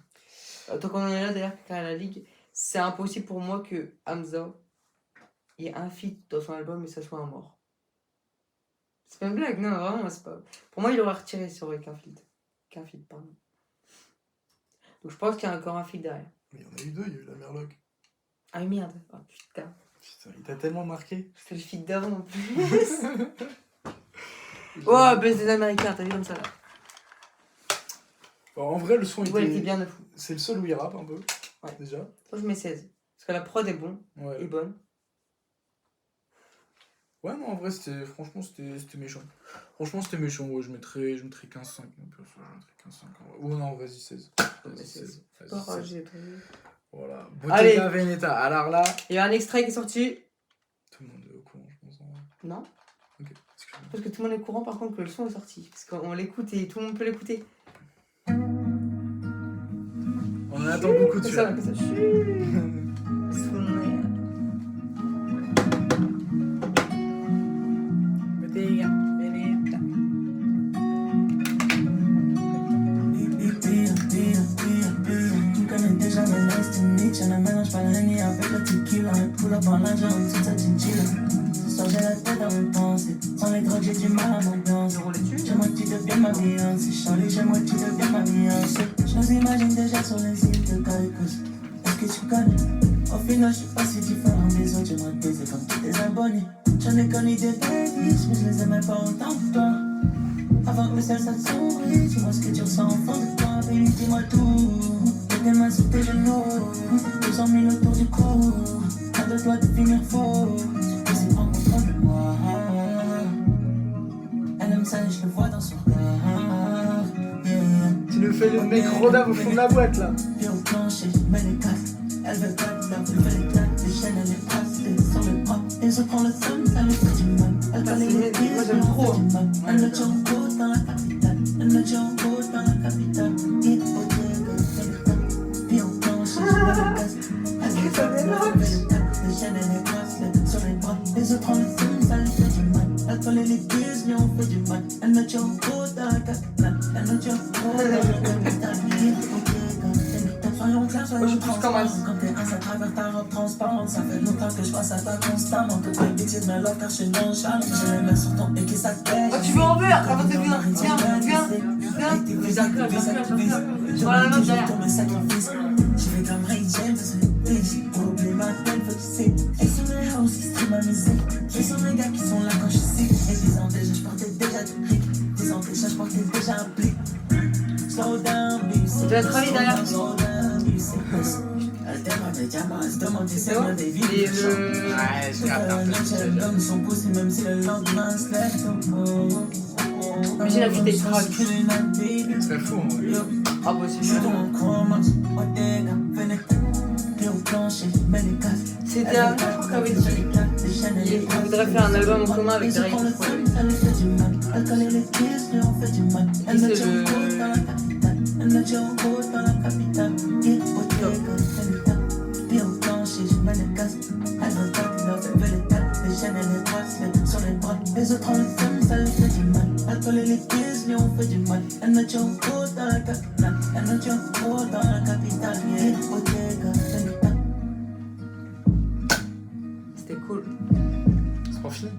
Tant qu'on en est là, d'ailleurs, carré la ligue, c'est impossible pour moi que Hamza ait un feat dans son album et ça soit un mort. C'est pas une blague, non, vraiment, c'est pas. Pour moi, il aurait retiré sur qu'un feat. Qu'un feat, pardon. Donc je pense qu'il y a encore un feat derrière. Mais il y en a eu deux, il y a eu la Merloc. Ah merde, oh putain. Putain, il t'a tellement marqué. C'est le feat d'avant en plus. Oh, baisse des Américains, t'as vu comme ça là. Bon, en vrai, le son Ouais, il était bien de fou. C'est le seul où il rappe un peu. Ouais. Déjà. Moi, je mets 16. Parce que la prod est bonne, Ouais. est bonne. Ouais, non, en vrai, franchement, c'était méchant. Franchement, c'était méchant. Ouais, je mettrais 15-5. Non, perso, je mettrais 15-5. Oh non, vas-y, 16. Vas-y, 16. Vas-y, Oh, 16. j'ai pas vu. Voilà. Allez. Bottega Veneta. Alors là. Il y a un extrait qui est sorti. Tout le monde est au courant, je pense. En vrai. Non. Ok, excuse-moi. Parce que tout le monde est au courant par contre que le son est sorti. Parce qu'on l'écoute et tout le monde peut l'écouter. On en attend beaucoup de C'est ça, ça. comme ça. Bottega Veneta. drogues, j'ai du mal à m'ambiance. J'aimerais que tu deviennes ma Beyoncé. Charlie, j'aimerais que tu deviennes ma Beyoncé. Je nous imagine déjà sur les îles de Caicos. Est-ce que tu connais? Au final, je suis pas si différent des autres. J'aimerais te baiser comme tous tes abonnés. J'en ai connu des babies, mais je les aimais pas autant que toi. Avant que le ciel ça te sourit, dis-moi ce que tu ressens au fond de toi, baby, dis-moi tout. Mets tes mains sur tes genoux, 200 000 autour du cou. Pas de toi de finir faux, c'est prends contrôle de moi. Elle aime ça et je le vois dans son regard. Yeah. Tu nous fais le mec rodave au fond de la boîte là. Puis au plancher, je mets les casques. Elle veut pas de love, elle veut les claques. Les chaînes, elle les passe, les sur le bras. Et je prends le somme, ça lui fait du mal. Elle connaît les pieds, moi, je j'aime lui trop, fais du mal. Elle me tient en côte dans la capitale. Elle me tient en côte dans la capitale. Puis au plancher, je mets les casques. Elle veut pas de love, elle veut les claques. Les chaînes, elle les passe, les sur les bras. Et je prends le somme, ça lui fait du mal. Elle connaît les pieds, je lui en fais du mal. Elle me tient en côte dans la capitale. Elle me tient en côte dans la capitale. Soyons clairs, soyons transparents. Quand t'es un, ça travers ta robe transparente. Ça fait longtemps que je pense à toi constamment. Toute la bêtise de ma love car je suis nonchalant. J'ai les mains sur ton et qui ça cache. Oh, tu veux en verre? Avant t'es bien. Viens. Je vois la note derrière. Je vais comme Ray James, pour oublier ma tête, faut que tu sais. Et sur les house qui stream ma musique. Je suis sur les gars qui sont là quand je suis sick. Et 10 ans déjà, je portais déjà du clic. 10 ans déjà, je portais déjà un blic. Slow down, baby. Tu vas travailler derrière. Elle demande des diamants, elle se demande des C'est bon? des vies. Et le... Ouais, je capte un peu. Elle donne son pouce, même si le lendemain se lève. Mais j'ai la vie des craques. C'est très fou en vrai. Ah bah c'est C'était un je crois qu'avait dit il voudrait faire un album en commun avec Drake. Elle connaît les pièces, mais on fait du mal. Elle me tient en côte dans la capitale. Elle me tient en côte dans la capitale. Puis au plancher, je mets les casques. Elle veut pas de love, elle veut les tacs. Les chaînes, elle les bracelets sur les bras. Les autres en le font, ça lui fait du mal. Elle connaît les pièces, mais on fait du mal. Elle me tient en côte dans la capitale. Elle me tient en côte dans la capitale. C'était cool. C'est pas fini.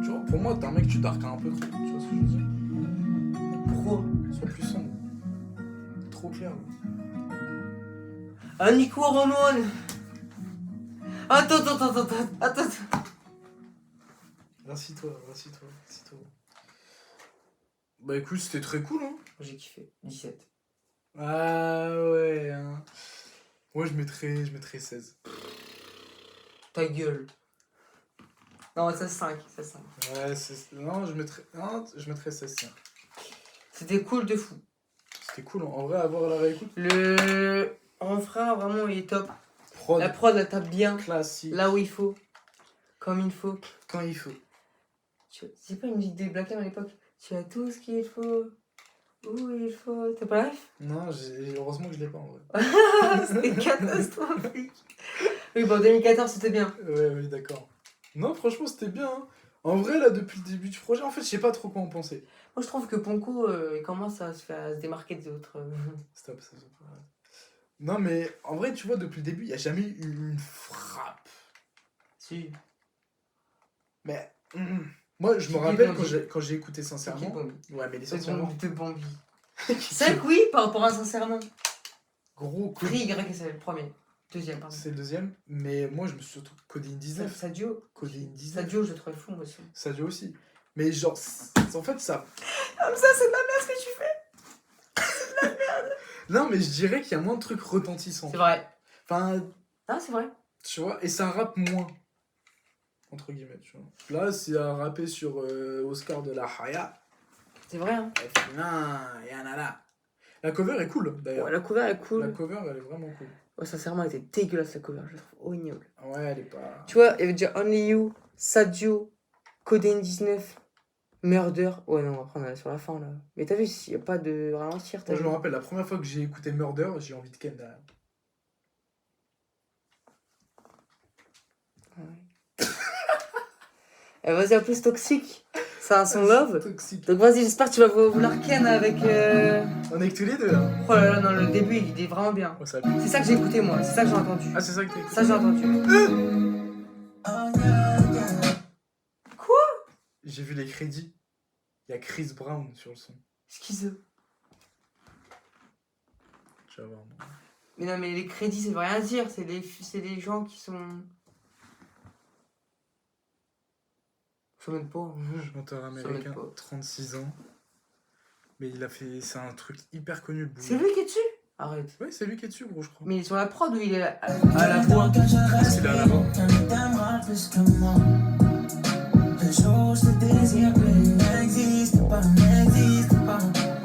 Tu vois, pour moi, t'es un mec, tu dark un peu trop. Tu vois ce que je veux dire? Pro. Sois plus sombre. Trop clair. Ah Nico Ramon. Attends. Rassis-toi. Bah écoute, c'était très cool, hein. J'ai kiffé. 17. Ah ouais, hein. Moi, je mettrais 16. Ta gueule. Non, ça 5. Ouais, non, je mettrais 16, tiens. C'était cool de fou. C'était cool, en vrai, à voir à la réécoute. Le refrain, vraiment, il est top. Prod, La prod, elle tape bien. classique. Là où il faut. Comme il faut. Quand il faut. C'est pas une musique des Black M à l'époque. Tu as tout ce qu'il faut. Où il faut. T'as pas la ref? Non, heureusement que je l'ai pas, en vrai. C'était catastrophique. Oui, bon, 2014, c'était bien. Ouais, oui, d'accord. Non, franchement, c'était bien, hein. En vrai, là, depuis le début du projet, en fait, je sais pas trop quoi en penser. Moi, je trouve que Ponko, il commence à se démarquer des autres. Stop. Non, mais en vrai, tu vois, depuis le début, il n'y a jamais eu une frappe. Si. Mais moi, je me rappelle quand j'ai écouté sincèrement. Ouais, mais les sincèrement. De Bambi. C'est que oui, par rapport à sincèrement. Gros code. Free Y, c'est le premier. Deuxième, pardon. C'est le deuxième. Mais moi, je me suis surtout Coding 19. Sadio. Coding 19. Sadio, je le trouvais fou, moi aussi. Sadio aussi. Mais genre, en fait, ça. Comme ça, c'est de la merde ce que tu fais. Non, mais je dirais qu'il y a moins de trucs retentissants. C'est vrai. Enfin, Ah, c'est vrai. tu vois, et ça rappe moins. Entre guillemets, tu vois. Là, c'est à rapper sur Oscar de la Haya. C'est vrai, hein. La cover est cool, d'ailleurs. Ouais, la cover est cool. La cover, elle est vraiment cool. Ouais, sincèrement, elle était dégueulasse la cover. Je la trouve ignoble. Ouais, elle est pas. Tu vois, il y avait déjà Only You, Sadio, Coden 19, Murder. Ouais, non, après on est sur la fin là. Mais t'as vu, il n'y a pas de ralentir. Moi, je me rappelle, la première fois que j'ai écouté Murder, j'ai envie de ken derrière. Ouais. Elle va appeler toxique. C'est un son love. Toxique. Donc vas-y, j'espère que tu vas vouloir Ken avec... On est que tous les deux là. Oh là là, non, le début, il est vraiment bien. Oh, ça pue. C'est ça que j'ai écouté, moi. C'est ça que j'ai entendu. Ah, c'est ça que t'as écouté. Ça, j'ai entendu. Quoi? J'ai vu les crédits. Il y a Chris Brown sur le son. Schizo. Tu vas voir. Mais non, mais les crédits, ça veut rien dire. C'est les gens qui sont... Je sais même pas. Chanteur Ça américain, m'aide pas. 36 ans. Mais il a fait. C'est un truc hyper connu le C'est boulot. lui qui est dessus? Arrête. Ouais, c'est lui qui est dessus, gros, je crois. Mais il est sur la prod ou il est à la voix? Est-ce qu'il est à la voix? T'aimeras plus que moi. Le jour, je te désire plus. N'existe pas, n'existe pas.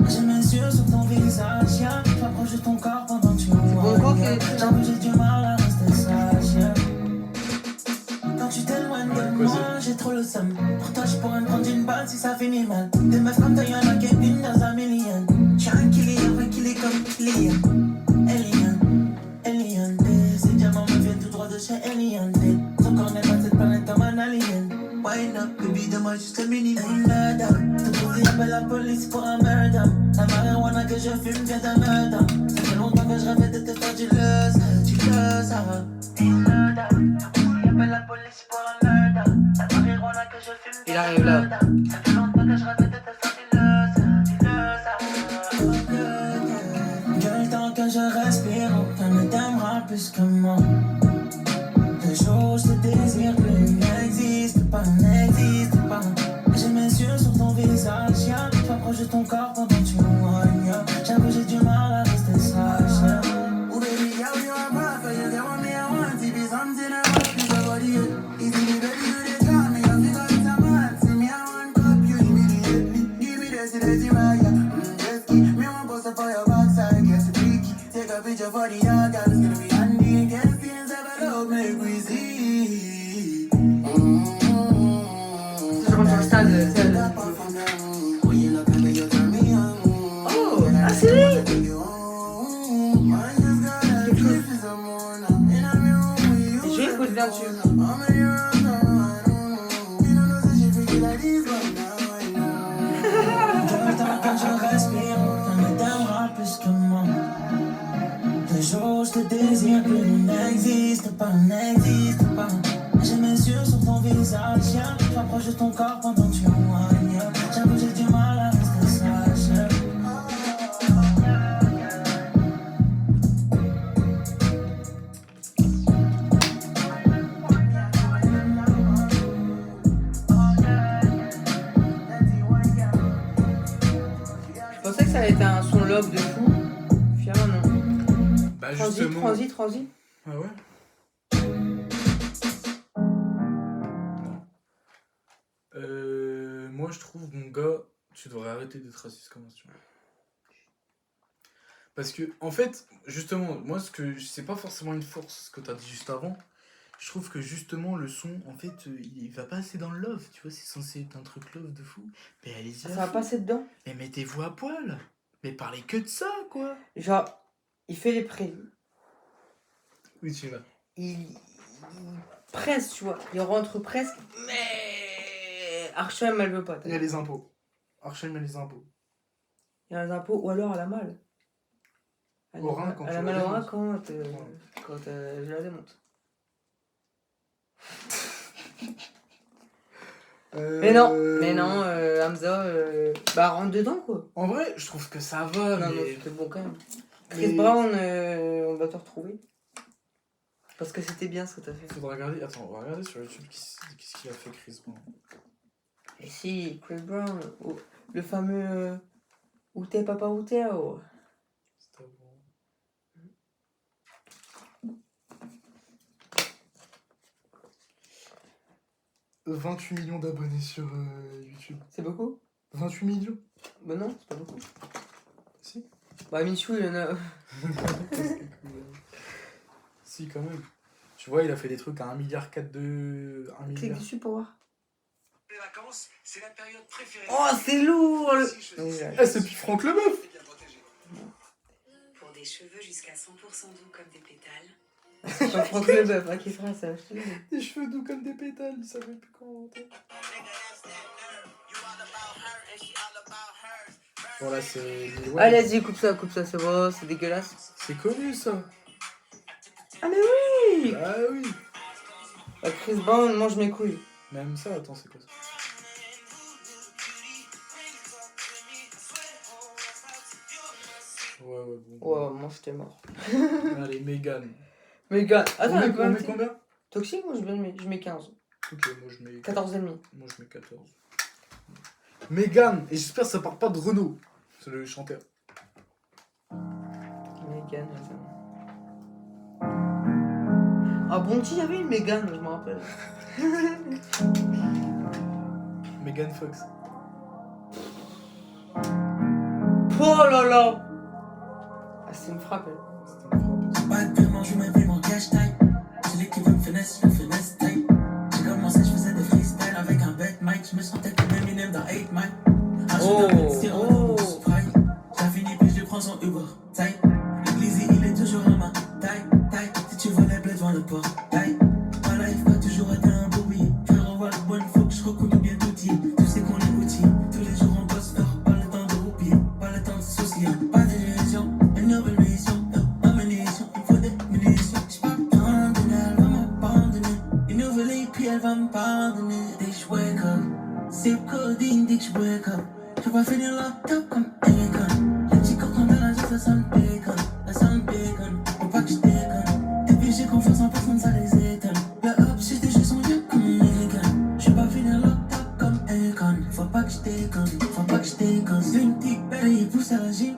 J'ai mes yeux sur ton visage. Yeah. Je m'approche de ton corps pendant que tu Bon, quoi, yeah. que- J'avoue, j'ai du mal à rester sage. Yeah. Quand tu t'éloignes de moi, j'ai trop le seum. Pour toi, je pourrais me prendre une balle si ça finit mal. Des meufs comme toi, y'en a qu'une dans un million. J'ai un killer, ouais, qu'il est comme Kylian. Alien, ces diamants me viennent tout droit de chez Alien. Ton corps n'est pas cette planète comme un alien. Why not, baby, donne-moi juste le minimum. Murder, tout le monde appelle la police pour un murder. La marijuana que je fume vient d'un murder. Ça fait longtemps que je rêvais de te faire du luz, murder, tout le monde appelle la police pour un murder. La marijuana que je fume Il vient arrive d'un là. murder. Ça fait longtemps que je rêvais de te faire du luz, Girl, tant que je respire, aucun ne t'aimera plus que moi. Le jour, je te désire plus. N'existe pas, n'existe pas. J'ai mes yeux sur ton visage, yeah. Je m'approche de ton corps pendant que tu m'éloignes, yeah. J'avoue, j'ai du mal à rester sage, yeah. Oh baby, girl, you are perfect. You get what me I want. If it's something I want, it's about you. Easy, me baby, you dey calm me. I figure it's a man. See me, I want cup you immediately. Give me the right, yeah. Just keep me one poster for your backside. Get the freaky. Take a picture for the yard, girl. It's gonna be handy. Get feelings of a love, make we see. Je rentre sur le stade. When you look at me, you turn me on. Oh, ah, c'est lui! Je vais écouter bien dessus. Tant que je respire, aucun ne t'aimera plus que moi. Le jour, je te désire plus. N'existe pas, n'existe pas. J'ai mes yeux sur ton visage, yeah. Je m'approche de ton corps pendant que tu m'éloignes, yeah. J'avoue, j'ai du mal à rester sage, yeah. Je pensais que ça allait être un son love de fou. Finalement, non. Bah, Transit, justement. transit. Ah ouais? Moi, je trouve, mon gars, tu devrais arrêter d'être raciste comme ça. Parce que, en fait, justement, moi, c'est pas forcément une force, ce que t'as dit juste avant. Je trouve que, justement, le son, en fait, il va pas assez dans le love, tu vois, c'est censé être un truc love de fou. Mais allez-y. Ça va passer dedans. Mais mettez-vous à poil. Mais parlez que de ça, quoi. Genre, il fait les préludes. Oui, tu vas. Il presse, tu vois. Il rentre presque. Mais Archem, elle veut pas. Il y a les impôts. Archem, il y a les impôts. Il y a un impôt, ou alors elle a mal. Elle Au rein, quand elle tu a la mal au rein démontes. quand je la démonte. Mais non, Hamza, bah rentre dedans quoi. En vrai, je trouve que ça va, Non, mais... c'était bon quand même. mais- Chris Brown, on va te retrouver. Parce que c'était bien ce que t'as fait. Faudra regarder... Attends, on va regarder sur YouTube qu'est-ce qu'il a fait, Chris Brown. Et si, Chris Brown, le fameux Où t'es papa, où t'es oh. C'était bon. « 28 millions d'abonnés sur YouTube. C'est beaucoup? 28 millions? Bah non, c'est pas beaucoup. Si. Bah Michou, il y en a... Si, quand même. Tu vois, il a fait des trucs à 1,4 milliard de... 1 Clique milliard. dessus pour voir. Les vacances, c'est la période préférée. Oh, c'est lourd le... Ah, c'est puis Franck Leboeuf. Pour des cheveux jusqu'à 100% doux comme des pétales, C'est pas Franck Leboeuf hein, qui fera ça, je te le dis. Des cheveux doux comme des pétales, il savait plus comment monter. Voilà, c'est Lil Wayne. Allez, vas-y, coupe ça, c'est bon, c'est dégueulasse. C'est connu ça. Ah, mais oui! Ah oui. Bah, Chris Brown mange mes couilles. Même ça, attends, c'est quoi ça? Ouais, bon. Ouais, moi j'étais mort. Allez, Megan. Mais gars, On attends, met, combien on de met temps combien? Toxique, moi je mets 15. Ok, moi je mets 14 et demi. Moi je mets 14. Megan, et j'espère que ça part pas de Renaud. C'est le chanteur. Megan. Ah bon, il y avait une Megan, je me rappelle. Megan Fox. Oh là là! Ah, c'est une frappe, elle. C'était une frappe. Pas de paiement, je me paye mon cash time. Celui qui veut me finesse, je le finesse time. J'ai commencé, je faisais des freestyles avec un bête mic. Je me sentais comme Eminem dans 8 Mile. J'ai fini, puis je prends son Uber. Taille. Le glizzy, il est toujours à ma taille. Taille. Si tu veux les bleds, devant le port. Taille. Ma life va toujours être un beau billet. Je vais revoir le bon, faut que je recoule bien tout dit. Tu sais qu'on est outils. Tous les jours on bosse fort. Pas le temps de roupiller. Pas le temps de se soucier. Pas d'illusion. Une nouvelle mission. Munitions. Il faut des munitions. J'suis pas abandonné. Elle va m'abandonner. Une nouvelle et puis elle va me pardonner. Dès que j'wake up. C'est coding dès que j'wake up. Je vais finir locked comme Akon. Les petits cocons de la joie, ça me bacon. Ça me bacon. Faut pas que je déconne. Et puis j'ai confiance en personne, ça les étonne. Le hop, j'étais juste son dieu comme Megan. Je vais pas finir locked comme Akon. Faut pas que je déconne. Faut pas que je déconne. C'est une petite belle et il pousse à la gym.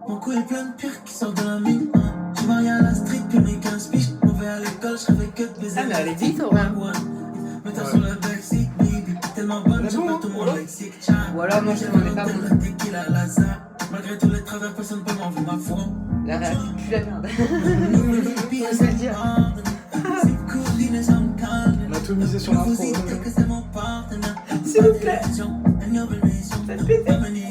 Mon cou est plein de pire qui sort de la mine. J'suis marié à la street, puis mes 15 piges. Mauvais à l'école, j'rêvais que de baiser. Ah, mais elle est vite, en vrai. Mets-toi sur le backseat, baby. Tellement bonne, je perds tout mon lexique. Voilà, moi je te demandais pas de la tequila à Lazare. Malgré tous les travers, personne peut m'enlever ma foi. La rêve, plus la merde. On sait le dire. On a tout misé sur l'intro. S'il vous plaît. Faites péter. Allez,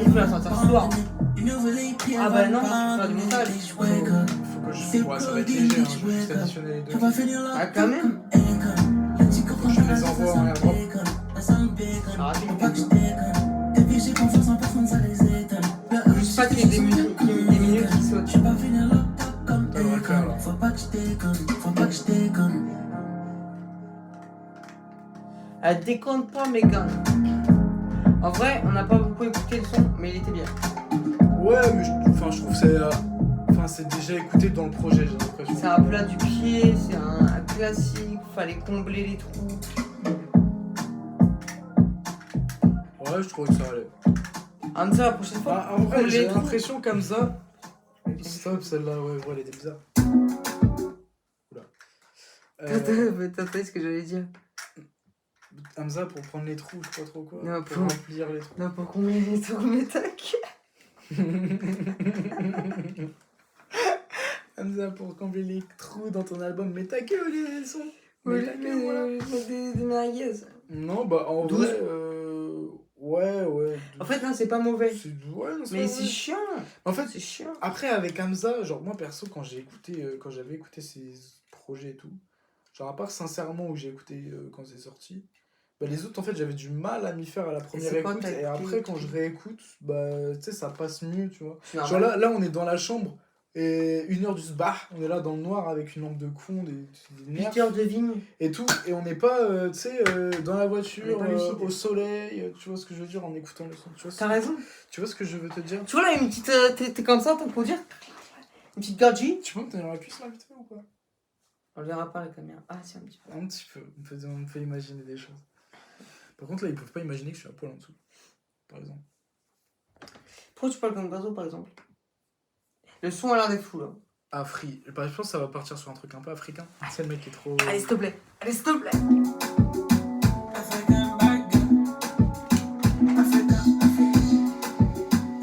il faut la sortir ce soir. Ah bah non, parce que tu peux faire du montage. Faut que je. Ouais, ça va être léger, hein. Je vais juste additionner les deux. Ah, quand même. Je les envoie en airdrop. Ah, rapide. Juste pas qu'il y ait des minutes qui sautent. Je vais pas finir locked up comme Ça va le faire, là. Faut pas que je déconne, faut pas que je déconne. Elle déconne pas, Megan. En vrai, on n'a pas beaucoup écouté le son, mais il était bien. Ouais, mais je trouve que c'est. Enfin, c'est déjà écouté dans le projet, j'ai l'impression. C'est un plat du pied, c'est un classique, fallait combler les trous. Ouais, je trouvais que ça allait. Hamza, la prochaine fois. Bah, en vrai, combler j'ai les trous. l'impression qu'Hamza. Stop, celle-là, ouais, elle était bizarre. Oula. T'as fait ce que j'allais dire. Hamza pour prendre les trous, je sais pas trop quoi. Non, pour pour- remplir les trous. Non, pour combler les trous, mais tac. Hamza pour combler les trous dans ton album, mais ta gueule, ils sont. Oui, Mais ta gueule, voilà. des merguez. Non, bah en 12. vrai. Ouais. En fait, non, c'est pas mauvais. Ouais, non, c'est Mais pas c'est vrai. chiant. En fait, C'est chiant. après, avec Hamza, genre, moi perso, quand j'avais écouté ses projets et tout, genre, à part sincèrement où j'ai écouté quand c'est sorti, bah, les autres, en fait, j'avais du mal à m'y faire à la première c'est quoi écoute, t'as et écouté après, quand je réécoute, bah, tu sais, ça passe mieux, tu vois. C'est Genre, normal. là, on est dans la chambre, et 1h du sbah, on est là dans le noir avec une lampe de con, des 8 nerfs, heures de vigne. et tout, et on n'est pas, tu sais, dans la On est voiture, pas lucide. au soleil, tu vois ce que je veux dire, en écoutant le son, tu vois T'as raison. Tu vois ce que je veux te dire? Tu vois là, une petite. T'es comme ça, t'as pour dire. Une petite gadget. Tu peux me tenir la cuisse là vite fait ou pas? On le verra pas à la caméra. Ah, si, un petit peu. Un petit peu, on me fait imaginer des choses. Par contre là ils peuvent pas imaginer que je suis à poil en dessous, par exemple. Pourquoi tu parles comme Gazo par exemple? Le son a l'air d'être fou là. Afri, bah, je pense que ça va partir sur un truc un peu africain. C'est le mec qui est trop... Allez, s'il te plaît. Allez, s'il te plaît. African bag girl. Africa.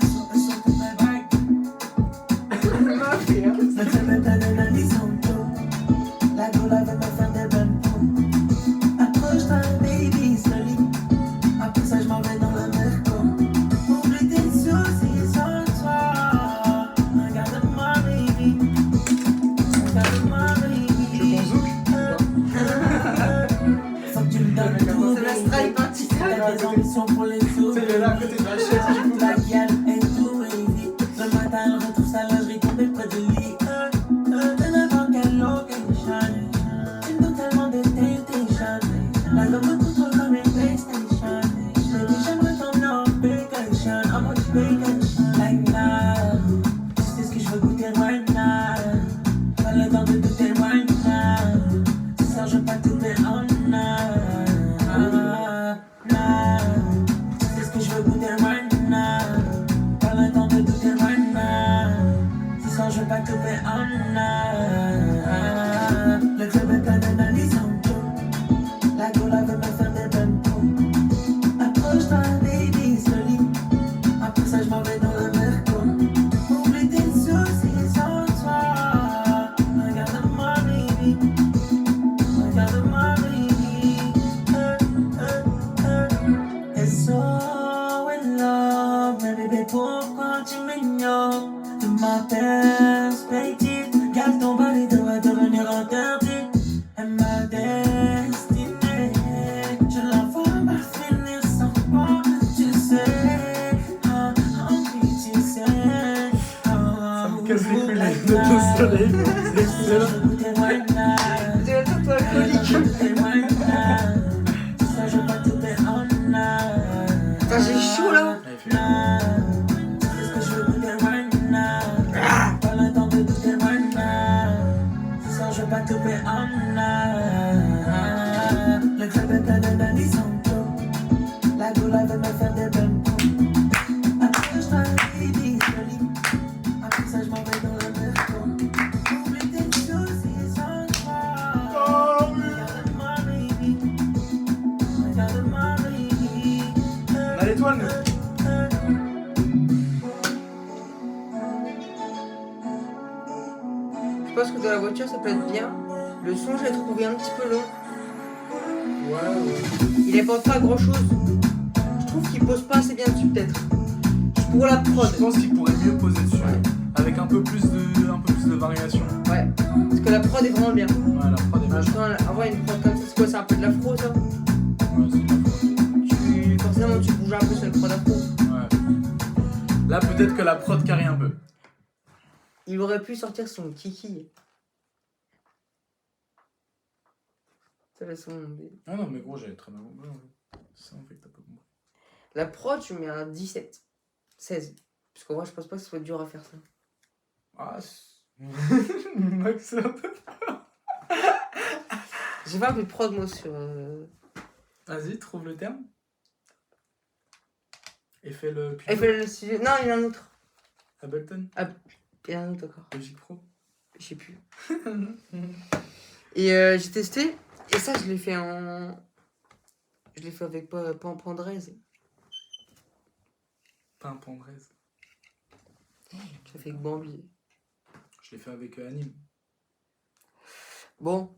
Eso que me bag. Mafia. Me te metes en el horizonte. La gola veut me faire des bonnes pompes. Accroche-toi, baby, slowly. Après ça, je m'en vais dans le merco. Oublie tes soucis sur toi. Regarde-moi, baby. Regarde-moi, Tu veux baby. qu'on zouk? Faut potion, I'm on the bacon. Like nah, tu sais ce que je veux goûter right now. Pas le temps de douter right now. Ce soir je veux pas tout faire en nah. Tu sais ce que je veux goûter right now. Pas le temps de douter right now. Ce soir je veux pas tout faire en nah. Le club est plein d'analyses en tout. La gola veut me faire des bonnes coups. Approche-toi baby slowly. Après ça je m'en vais dans le merco. Oublie tes soucis sans toi. Regarde-moi baby. Regarde-moi baby. Et so in love. Mais bébé pourquoi tu m'ignores? De ma perspective, garde ton body doit devenir interdit. Et ma destinée, je la vois mal finir sans moi. Tu sais, oui tu sais. Ça me casse les couilles les lunettes de soleil. C'est excellent. J'ai le temps alcoolique. Putain, j'ai chaud là. Elle fait- Le club est plein d'analyses en tout. La gola veut me faire des bonnes coups. Après je travaille baby slowly. Après ça je m'en vais dans le merco. Oublie tes soucis sans toi. Regarde-moi baby. Regarde-moi baby. On a l'étoile, nous. Je pense que dans la voiture ça peut être bien. Le son, je l'ai trouvé un petit peu long. Il apporte pas grand chose. Je trouve qu'il pose pas assez bien dessus, peut-être. Pour la prod. Je pense qu'il pourrait mieux poser dessus. Ouais. Avec un peu plus de variation. Ouais. Parce que la prod est vraiment bien. Ouais, la prod est Franchement, avoir une prod comme ça, c'est quoi? C'est un peu de l'afro, ça? Ouais, c'est de la prod. Forcément, tu bouges un peu sur une prod afro. Ouais. Là, peut-être que la prod carry un peu. Il aurait pu sortir son kiki. Ça va son... Ah non, mais gros, j'avais très mal compris. Ça, en fait, t'as pas compris. La prod, je mets un 17. 16. Parce qu'en vrai, je pense pas que ce soit dur à faire ça. Ah, Max, un peu. J'ai pas un peu de prod, moi, sur... Vas-y, trouve le terme. Et fais le... FL Studio. Non, il y en a un autre. Ableton. Il y en a un autre, d'accord. Logic Pro. Je sais plus. Et j'ai testé. Et ça, je l'ai fait en... Je l'ai fait avec Pandrez. Pas un Pandrez. Je l'ai fait avec Bambi. Je l'ai fait avec Anime. Bon,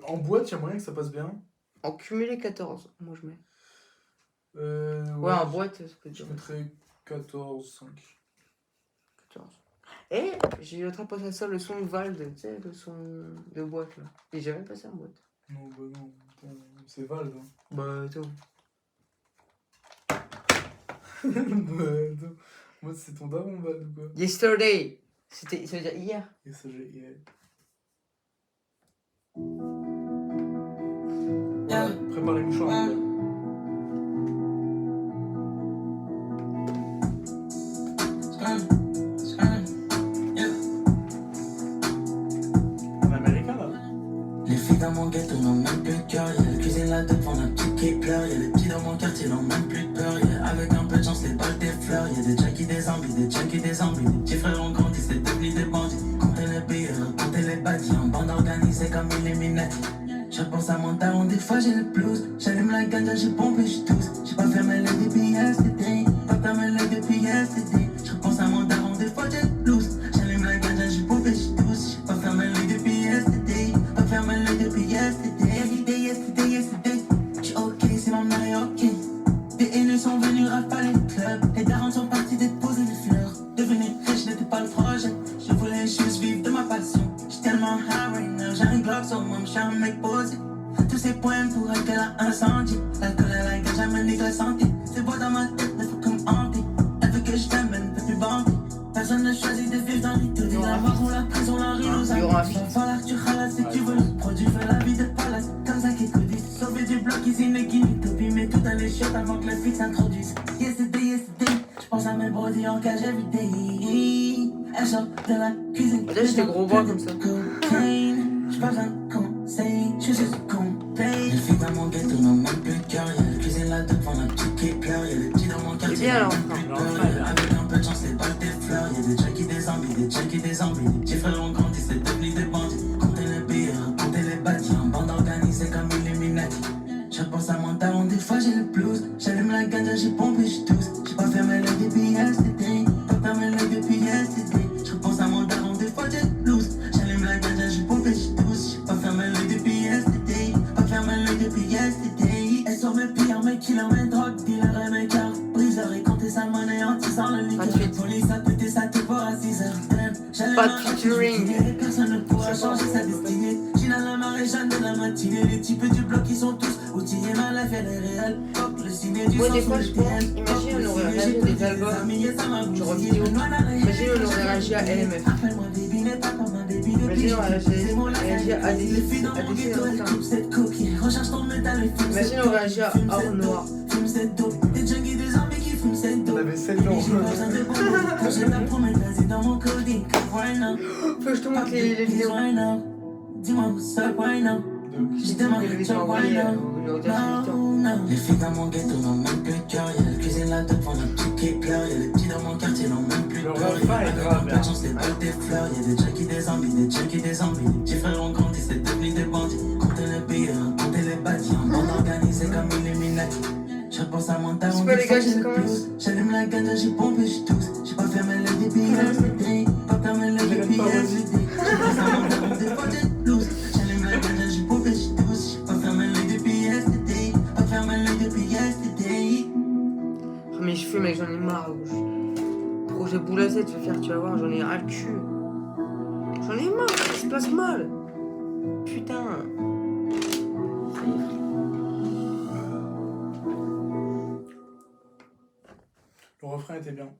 En boîte, il y a moyen que ça passe bien. en cumulé 14, moi je mets. Ouais, en boîte, ça peut être Je dur. mettrais 14, 5. 14. Et j'ai eu autre passé à ça, le son de Vald, tu sais, le son de boîte là. J'ai jamais passé en boîte. Non, bah non, attends, c'est Vald. Hein. Bah attends. Bah attends, moi c'est ton daron Vald ou quoi? Yesterday. C'était, ça veut dire hier. Et ça, j'ai... Prépare les mouchoirs. Hein, en américain là. Les filles dans mon ghetto n'ont même plus de cœur. Y'a la cuisine là devant la petite qui pleure. Y'a les petits dans mon quartier n'ont même plus de peur. Y'a avec un peu de chance les balles t'effleurent. Y'a des jackies, des zombies, des junkies, des zombies. Mes petits frères ont grandi, c'est devenu des bandits. Comptez les billets, comptez les badges. En bande organisée comme Illuminati. Je pense à mon daron, des fois j'ai le blues. J'allume la ganja, j'ai pompé, j'suis tous. J'ai pas fermé l'œil depuis yesterday. Pas fermé l'œil depuis yesterday. Je pense à mon daron, des fois j'ai le blues. J'allume la ganja, j'ai pompé, j'suis tous. J'ai pas fermé l'œil depuis yesterday. Pas fermé l'œil depuis yesterday. Yesterday. J'suis ok, c'est mon mari ok. Des haineux sont venus rafaler le club. Les darons sont partis déposer des fleurs. Devenir riche n'était pas le projet. Je voulais juste vivre de ma passion. J'suis tellement high right now, j'ai un Glock sur moi, j'suis un mec posé. Tous ces poèmes pourraient qu'elle a incendie. L'alcool à la gage, jamais nique la santé. C'est beau dans ma tête, mais faut comme hanter. Elle veut que je t'amène, peut plus bander. Personne ne choisit de vivre dans l'utopie. La mort ou la prison, la rue nous Il y aura un film. falloir que tu ralasses si tu veux. Le produit fait la vie de palace. Comme ça qu'ils te disent. Sauver du bloc, ici n'est qu'une utopie. Mais tout dans les chiottes avant que le fils s'introduise. Yesterday. J'pense à mes brodis en cage everyday. Elle sort de la cuisine. Déjà, j'ai des gros bras comme ça. J'pas besoin de conseils, je suis qu'on paye. Les filles dans mon ghetto n'ont même plus de cœur. Y'a la cuisine là devant la petite qui pleure. Y'a les petits dans mon quartier. bien, alors. Avec un peu de chance, les balles des fleurs. Y'a des junkies, des zombies, des junkies, des zombies. Les petits frères ont grandi, c'est devenu des bandits. Comptez les billets, comptez les bâtis. En bande organisée comme Illuminati. Je pense à mon talent, des fois j'ai le blues. J'allume la ganja, j'ai pompé, j'suis tous. J'ai pas fermé l'œil depuis yesterday. Pas fermé l'œil depuis yesterday. Je pense à mon talent, des fois j'ai le blues. J'allume la ganja, j'ai pompé, j'suis tous. J'ai pas fermé l'œil depuis yesterday. Pas fermé l'œil depuis yesterday. Elle sort mes pires, mes killers, mes drogues, dealers et mes cartes. Briseur et compter sa monnaie en tissant le liqueur. Police a pété sa tête pour à 6h. Pas de featuring. Personne ne pourra changer sa destinée. Gina la marée, Jeanne de la matinée. Les types du bloc, ils sont tous outillés. Ma life, elle est réelle. Le ciné du Moi, sang des fois, sous je le pense, TN. imagine, on aurait réagi à des albums, genre vidéo. Imagine, on aurait réagi à LMF. Appelle-moi baby, n'es pas comme un baby de Imagine, on aurait réagi à ADC. Recharge ton métal et fume Imagine, cette on aurait réagi à dope. Or Noir. Fume cette dope. Des junkies, des zombies qui fument cette dope. On avait 7 ans. J'ai pas besoin de bonbons. Quand j'ai la promesse, vas-y dans mon coding. Why now? Faut que je te montre les vidéos. Why now? Dis-moi où ça, why now? J'ai demandé Les le vidéos job, why envoyées now? au directeur. Les filles dans mon ghetto n'ont même plus de cœur. Y'a la cuisine là devant la petite qui pleure. Y'a les petits dans mon quartier n'ont même plus de Le peur. refrain est Avec grave, un peu de chance, les balles des fleurs. Y'a des junkies, des zombies, des junkies, des zombies. Les petits frères ont grandi, c'est devenu des bandits. Comptez les billets, comptez les bâtis. En bande organisée comme Illuminati. Je pense à mon talent, C'est quoi, les gars, j'ai qui le commencent? plus. J'allume la ganja, j'ai pompé, j'suis tous. J'ai pas fermé l'œil depuis yesterday. Pas fermé l'œil depuis yesterday. Je pense à mon talent, des fois j'ai le blues. J'allume la ganja, j'ai pompé, j'suis tous. J'ai pas fermé l'œil depuis yesterday. Pas fermé l'œil depuis yesterday. Oh, mais je fume, mec, j'en ai marre. Projet boule à 7, tu vas voir, j'en ai ras le cul. J'en ai marre, ça se passe mal. Putain. Le refrain était bien.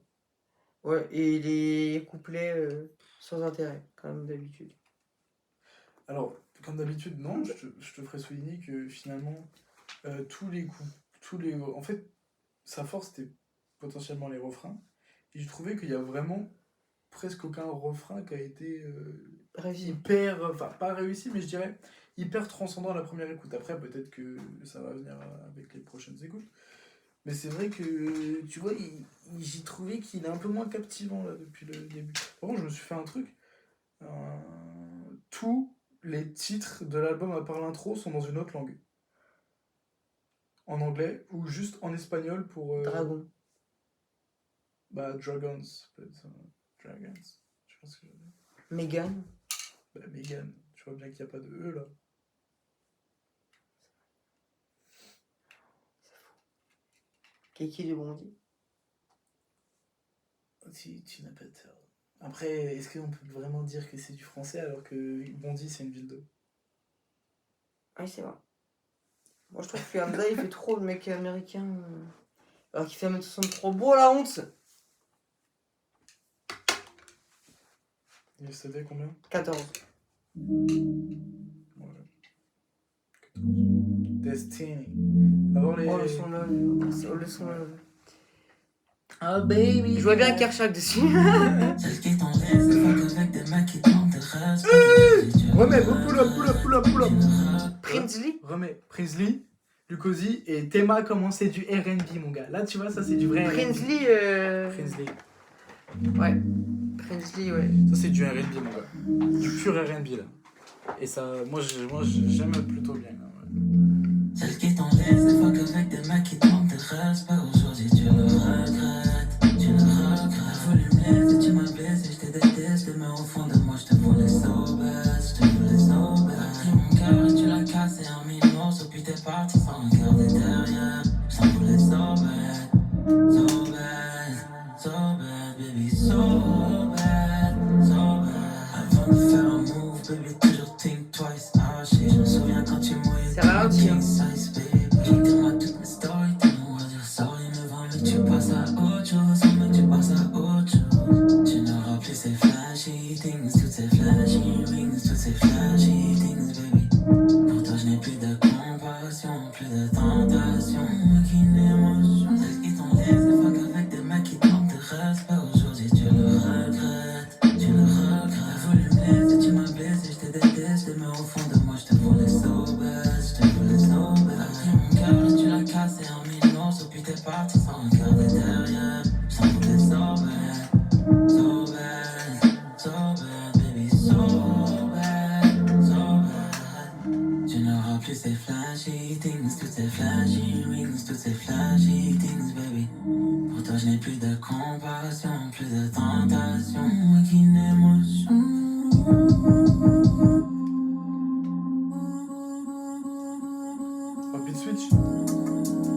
Ouais, et les couplets sans intérêt, comme d'habitude. Alors, comme d'habitude, non, je te ferai souligner que finalement, tous les coups, en fait, sa force c'était potentiellement les refrains. Et je trouvais qu'il y a vraiment presque aucun refrain qui a été Réussi. hyper, enfin pas réussi, mais je dirais hyper transcendant à la première écoute. Après, peut-être que ça va venir avec les prochaines écoutes. Mais c'est vrai que, tu vois, j'ai trouvé qu'il est un peu moins captivant là depuis le début. Par contre, je me suis fait un truc. Tous les titres de l'album à part l'intro sont dans une autre langue. En anglais ou juste en espagnol pour... Dragon. Bah, Dragons, peut-être. Dragons. Je pense que... Megan. Bah, Megan. Tu vois bien qu'il n'y a pas de E là. Kiki du Bondy. Tu n'as pas tort. Après, est-ce qu'on peut vraiment dire que c'est du français alors que Bondy c'est une ville d'eau? Oui, c'est vrai. Moi, je trouve que Hamza, il fait trop le mec américain. Alors qu'il fait 1m63. Bon, la honte. Il savait combien? 14. Ouais. 14. Destiny. Avant les... Oh, le son là. Le son là. Oh baby. Je vois bien Kershak dessus. Celle qui t'enlaise, des fois avec des mecs qui tentent de reste. Remets, pull up. Prinsley. Remets, Prinsley, Lucosi et Théma, comment c'est du R&B mon gars. Là tu vois, ça c'est du vrai R&B. Prinsley. Ouais. Prinsley, ouais. Ça c'est du R&B mon gars. Du pur R&B là. Et ça, moi j'aime plutôt bien. Là, ouais. Celle qui t'enlaise, des fois avec des mecs qui tentent de reste. Aujourd'hui tu le regrettes. Tu le regrettes. T'as voulu me laisser, tu m'as blessé, je t'ai détesté. Mais au fond de moi je te voulais so bad. Je te voulais so bad. T'as pris mon cœur et tu l'as cassé en mille morceaux. Puis t'es parti sans regarder derrière. Je t'en voulais so bad. So bad. So bad, baby, so bad. So bad. Avant de faire un move, baby, toujours think twice. Arraché, je me souviens quand tu mouillais. C'est ralenti, hein. Size, baby. Dis-moi toutes mes stories, dis-moi dire sorry, mais vraiment, tu passes à autre chose. Mais tu passes à autre chose. Tu ne n'auras plus ces flashy things, toutes ces flashy rings, toutes ces flashy things, baby. Pour toi, je n'ai plus de compassion, plus de tentation, aucune émotion. Celles qui t'ont laissé fuck avec des mecs qui manquent de respect. Aujourd'hui, tu le regrettes, tu le regrettes. T'as voulu me laisser, tu m'as blessé, je t'ai détesté, mais au fond de moi, je te voulais so bad, je te voulais so bad. T'as pris mon cœur et tu l'as cassé en mille morceaux, puis t'es parti sans regarder derrière. Je t'en voulais so bad, so bad, so bad, baby, so bad, so bad. Tu n'auras plus ces flashy things, toutes ces flashy rings, toutes ces flashy things, baby. Pour toi, je n'ai plus de compassion, plus de tentation, aucune émotion. Rapid switch.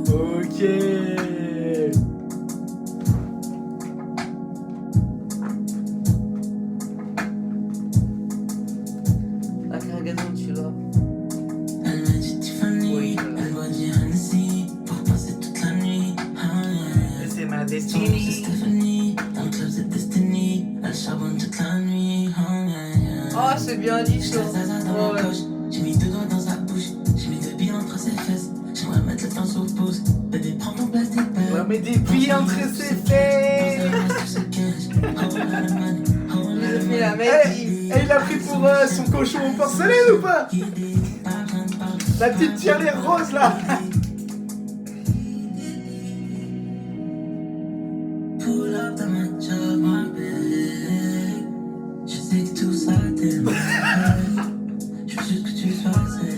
Ok. La cargaison, tu l'as. Elle m'a dit Tiffany, Oui. elle boit du Hennessy pour passer toute la nuit. C'est ma Son nom, c'est destinée. Stephanie, dans le club c'est Destiny. Elle charbonne toute la nuit. Oh, c'est bien dit ça. Dans ma poche, j'ai mis 2 doigts dans sa bouche, j'ai mis 2 billes entre ses fesses. J'aimerais mettre le temps sur pause. Bébé, prends ton plastique bag. Ouais, mais des billes entre ses fesses. Mais la mec, Hey, il a pris pour son cochon en porcelaine ou pas? La petite tirelire rose là. Pull up dans ma job, my babe. Je sais que tout ça t'aime. Je veux juste que tu sois safe.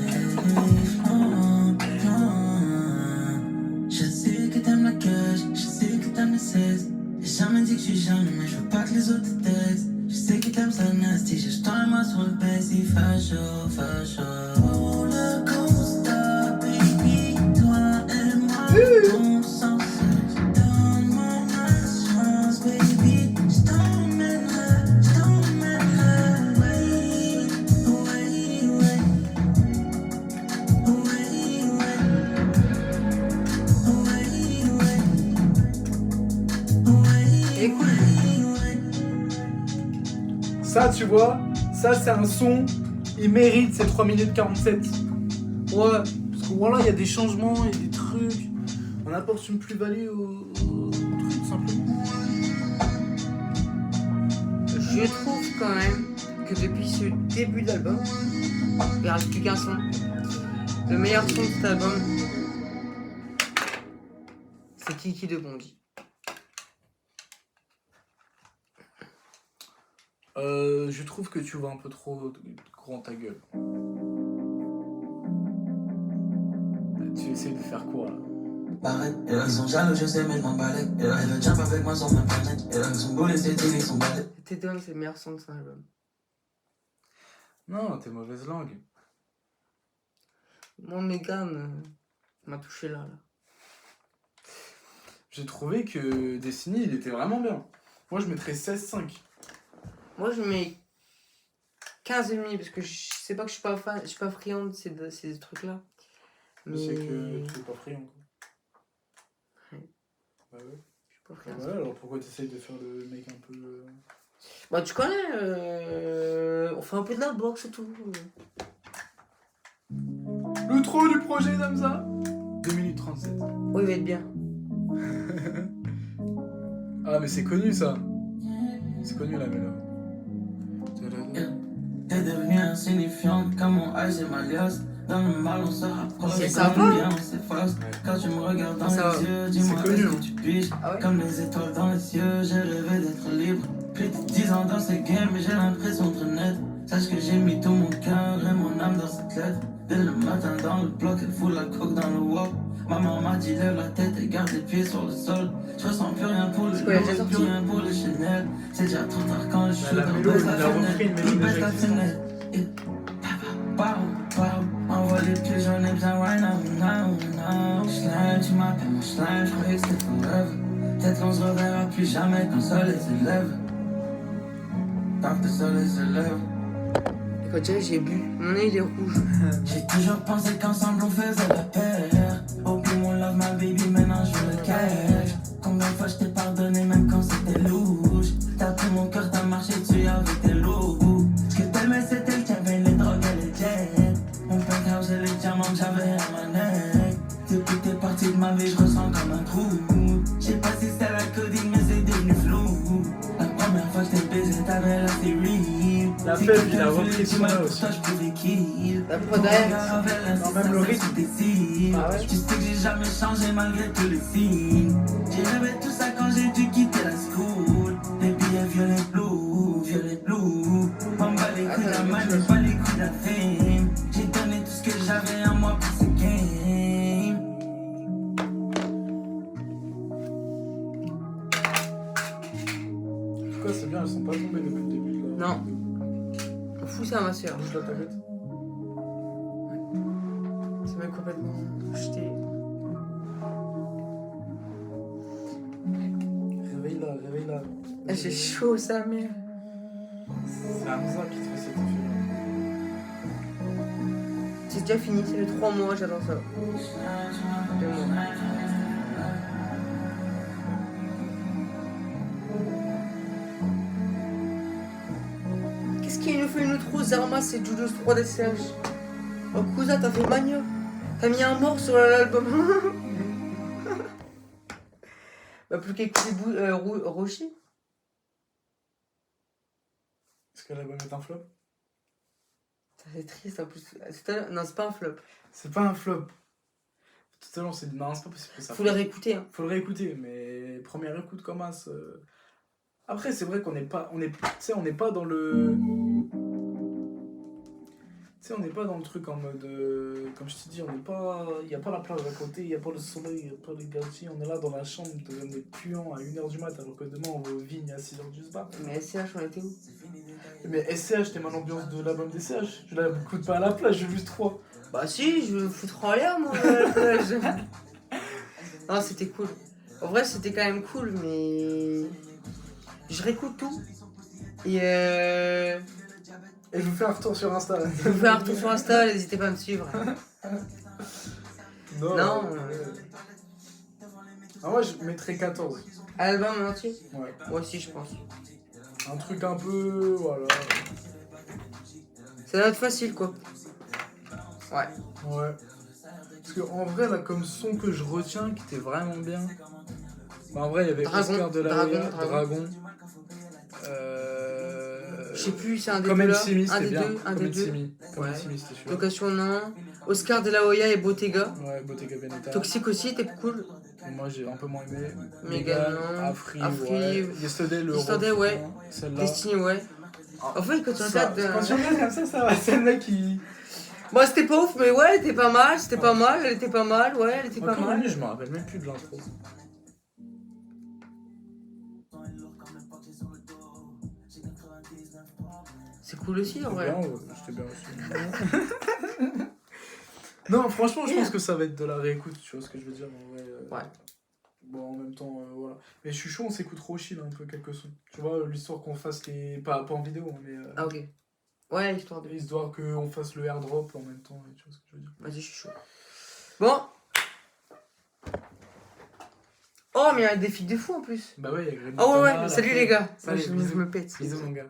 Je sais que t'aimes la cash, je sais que t'aimes le sexe. J'ai jamais dit que je suis jamais, mais je veux pas que les autres te taisent. Je sais que t'aimes ça nasty, je t'en moi sur le bass, il fait chaud, fait chaud. Oh, le constat, baby, toi et moi, ton sens. Donne-moi ma chance, baby, je t'emmènerai, ouais, ouais, ouais. écoute, Ça, tu vois, ça c'est un son, il mérite ces 3 minutes 47. Ouais, parce que voilà, il y a des changements, il y a des trucs. On apporte une plus-value au truc, simplement. je trouve quand même que depuis ce début d'album, il reste plus qu'un son. Le meilleur son de cet album, c'est Kiki de Bondy. Je trouve que tu vois un peu trop grand ta gueule. Tu essaies de faire quoi là? Pareil, ils sont jaloux, je sais, mais je m'en balais. Elle veut jump avec moi sans même planète. Son beau, les ils sont balais. C'était Dom, c'est le meilleur son de cet album. Non, t'es mauvaise langue. Mon Megan m'a touché là. J'ai trouvé que Destiny, il était vraiment bien. Moi, je mettrais 16,5. Moi je mets 15,5 parce que je sais pas que je suis pas fan, je suis pas friand de ces trucs là. Je sais que tu es pas friand. Ouais. Bah ouais. Je suis pas friand. Ouais, alors pourquoi t'essayes de faire le mec un peu... Bah tu connais, on fait un peu de la boxe et tout. Le trou du projet d'Amza 2 minutes 37. Oui, il va être bien. Ah, mais c'est connu ça. C'est connu la mélo. T'es devenue insignifiante comme mon ice et ma liasse. Dans le mal, on se rapproche. C'est ça, comme va. bien, on s'efface. Quand tu me regardes dans Ça les va. yeux, dis-moi C'est connu, est-ce que hein. tu piges. Ah ouais? Comme les étoiles dans les cieux, j'ai rêvé d'être libre. Plus de 10 ans dans ces games, mais j'ai l'impression d'être net. Sache que j'ai mis tout mon cœur et mon âme dans cette lettre. Dès le matin dans le bloc, elle fout la coke dans le wok. Maman m'a dit lève la tête et garde les pieds sur le sol. Je ressens plus rien pour le C'est quoi, il a déjà lot, plus sorti? rien pour le Chanel. C'est déjà trop tard quand le shooter la mélo, baisse il la a repris une fenêtre. mélo Il baisse déjà la existante. fenêtre. Et envoie les pieds, j'en ai besoin right now, now, now. Slime, tu m'appelles mon slime, je croyais que c'était forever. Peut-être qu'on se reverra plus jamais quand le soleil se lève. Tant que le soleil se lève. Et quand j'ai bu, mon nez il est rouge. J'ai toujours pensé qu'ensemble on faisait la paire. Oublie mon love, ma baby, maintenant je veux le cash. Comme Combien de fois je t'ai pardonné même quand c'était louche. T'as pris mon cœur, t'as marché dessus avec tes loups. Ce que t'aimais c'était le Kevin, les drogues et les jets. Mon penthouse et les diamants que j'avais à ma neck. Depuis que t'es parti de ma vie, je ressens comme un trou. Je sais pas si c'est la coding, mais c'est devenu flou. La première fois que je t'ai baisé, t'avais la série. La fête, il a repris ce son-là aussi. La prod derrière. Non, même le rythme. Ah ouais. Tu sais que j'ai jamais changé malgré tous les signes. J'ai rêvé tout ça quand j'ai dû quitter la school. Les billets violet blue, violet blue. On bat les couilles de la main, mais pas les couilles de la fame. J'ai donné tout ce que j'avais à moi pour ce game. En tout cas, c'est bien, elles sont pas tombées depuis le début. Là. Non. On fout ça à ma soeur. Bouge la tablette. Ça m'a complètement jeté. Réveille-la, réveille-la. Ah, j'ai chaud, sa mère. C'est Hamza qui te fait cet effet-là. C'est déjà fini, c'est les 3 mois, j'attends ça. 2 mois. Qu'est-ce qu'il nous fait une autre Zarma, c'est Julius 3 DCH. Oh cousin, t'as fait mania. T'as mis un mort sur l'album. Bah plus qu'écouter Rocher. Est-ce que l'album est un flop? C'est triste en plus. Non, c'est pas un flop. C'est pas un flop. Tout à l'heure on s'est dit non, c'est pas possible que ça. Faut le réécouter. Hein. Faut le réécouter, mais première écoute comme as. Après, c'est vrai qu'on n'est pas. Tu sais, on n'est pas dans le. Tu sais, on n'est pas dans le truc en mode. Comme je t'ai dit, on n'est pas. Il n'y a pas la plage à côté, il n'y a pas le soleil, il n'y a pas les gâchis. On est là dans la chambre de des puants à 1h du mat, alors que demain on va aux vignes à 6h du soir. Mais SCH, on était où? Mais SCH, t'es mal l'ambiance de l'album des SCH. Je l'écoute pas à la plage, j'ai juste 3. Bah si, je vais me foutre en l'air moi à la plage. Non, c'était cool. En vrai, c'était quand même cool, mais je réécoute tout. Et Et je vous fais un retour sur Insta. je vous fais un retour sur Insta, n'hésitez pas à me suivre. Non. Ah ouais, je mettrais 14. À l'album en entier? Ouais. Moi aussi, je pense. Un truc un peu. Voilà. Ça doit être facile quoi. Ouais. Ouais. Parce que en vrai, là, comme son que je retiens, qui était vraiment bien. Bah, en vrai, il y avait Dragon, Oscar de la Dragon, Hoya, Dragon. Dragon. Je sais plus, c'est un des Comme deux là. Simi, Un c'était des bien. deux, un Comme des deux. Simi. Comme Ouais. Simi, c'était sûr. Location non. Oscar de la Hoya et Bottega. Ouais, Bottega Veneta. Toxic aussi, t'es cool. Moi, j'ai un peu moins aimé. Megan, non. Afri, Afri, ouais. Yesterday, le Yesterday, refrain, ouais. Celle-là. Destiny, ouais. En fait, quand tu Ça, regardes. quand tu regardes comme ça va. Celle-là qui. Moi, c'était pas ouf, mais ouais, elle était pas mal, c'était pas mal, elle était pas mal, ouais, elle était pas Encore mal. une, je me rappelle même plus de l'intro. C'est cool aussi, en C'était vrai. bien, ouais, c'était bien aussi. Non, franchement, je pense que ça va être de la réécoute, tu vois ce que je veux dire. En vrai, Ouais. Bon, en même temps, voilà. Mais je suis chaud, on s'écoute Roshi, là, un peu, quelques sons. Tu vois, l'histoire qu'on fasse les. Pas en vidéo, mais. Ah, ok. Ouais, histoire de. Histoire qu'on fasse le airdrop en même temps, et tu vois ce que je veux dire. Vas-y, je suis chaud. Bon. Oh, mais il y a un défi de fou en plus. Bah ouais, il y a Grémy Oh, ouais, Thomas, ouais, salut après. les gars. Salut, Moi, je bisous. me pète. Bisous, mon gars.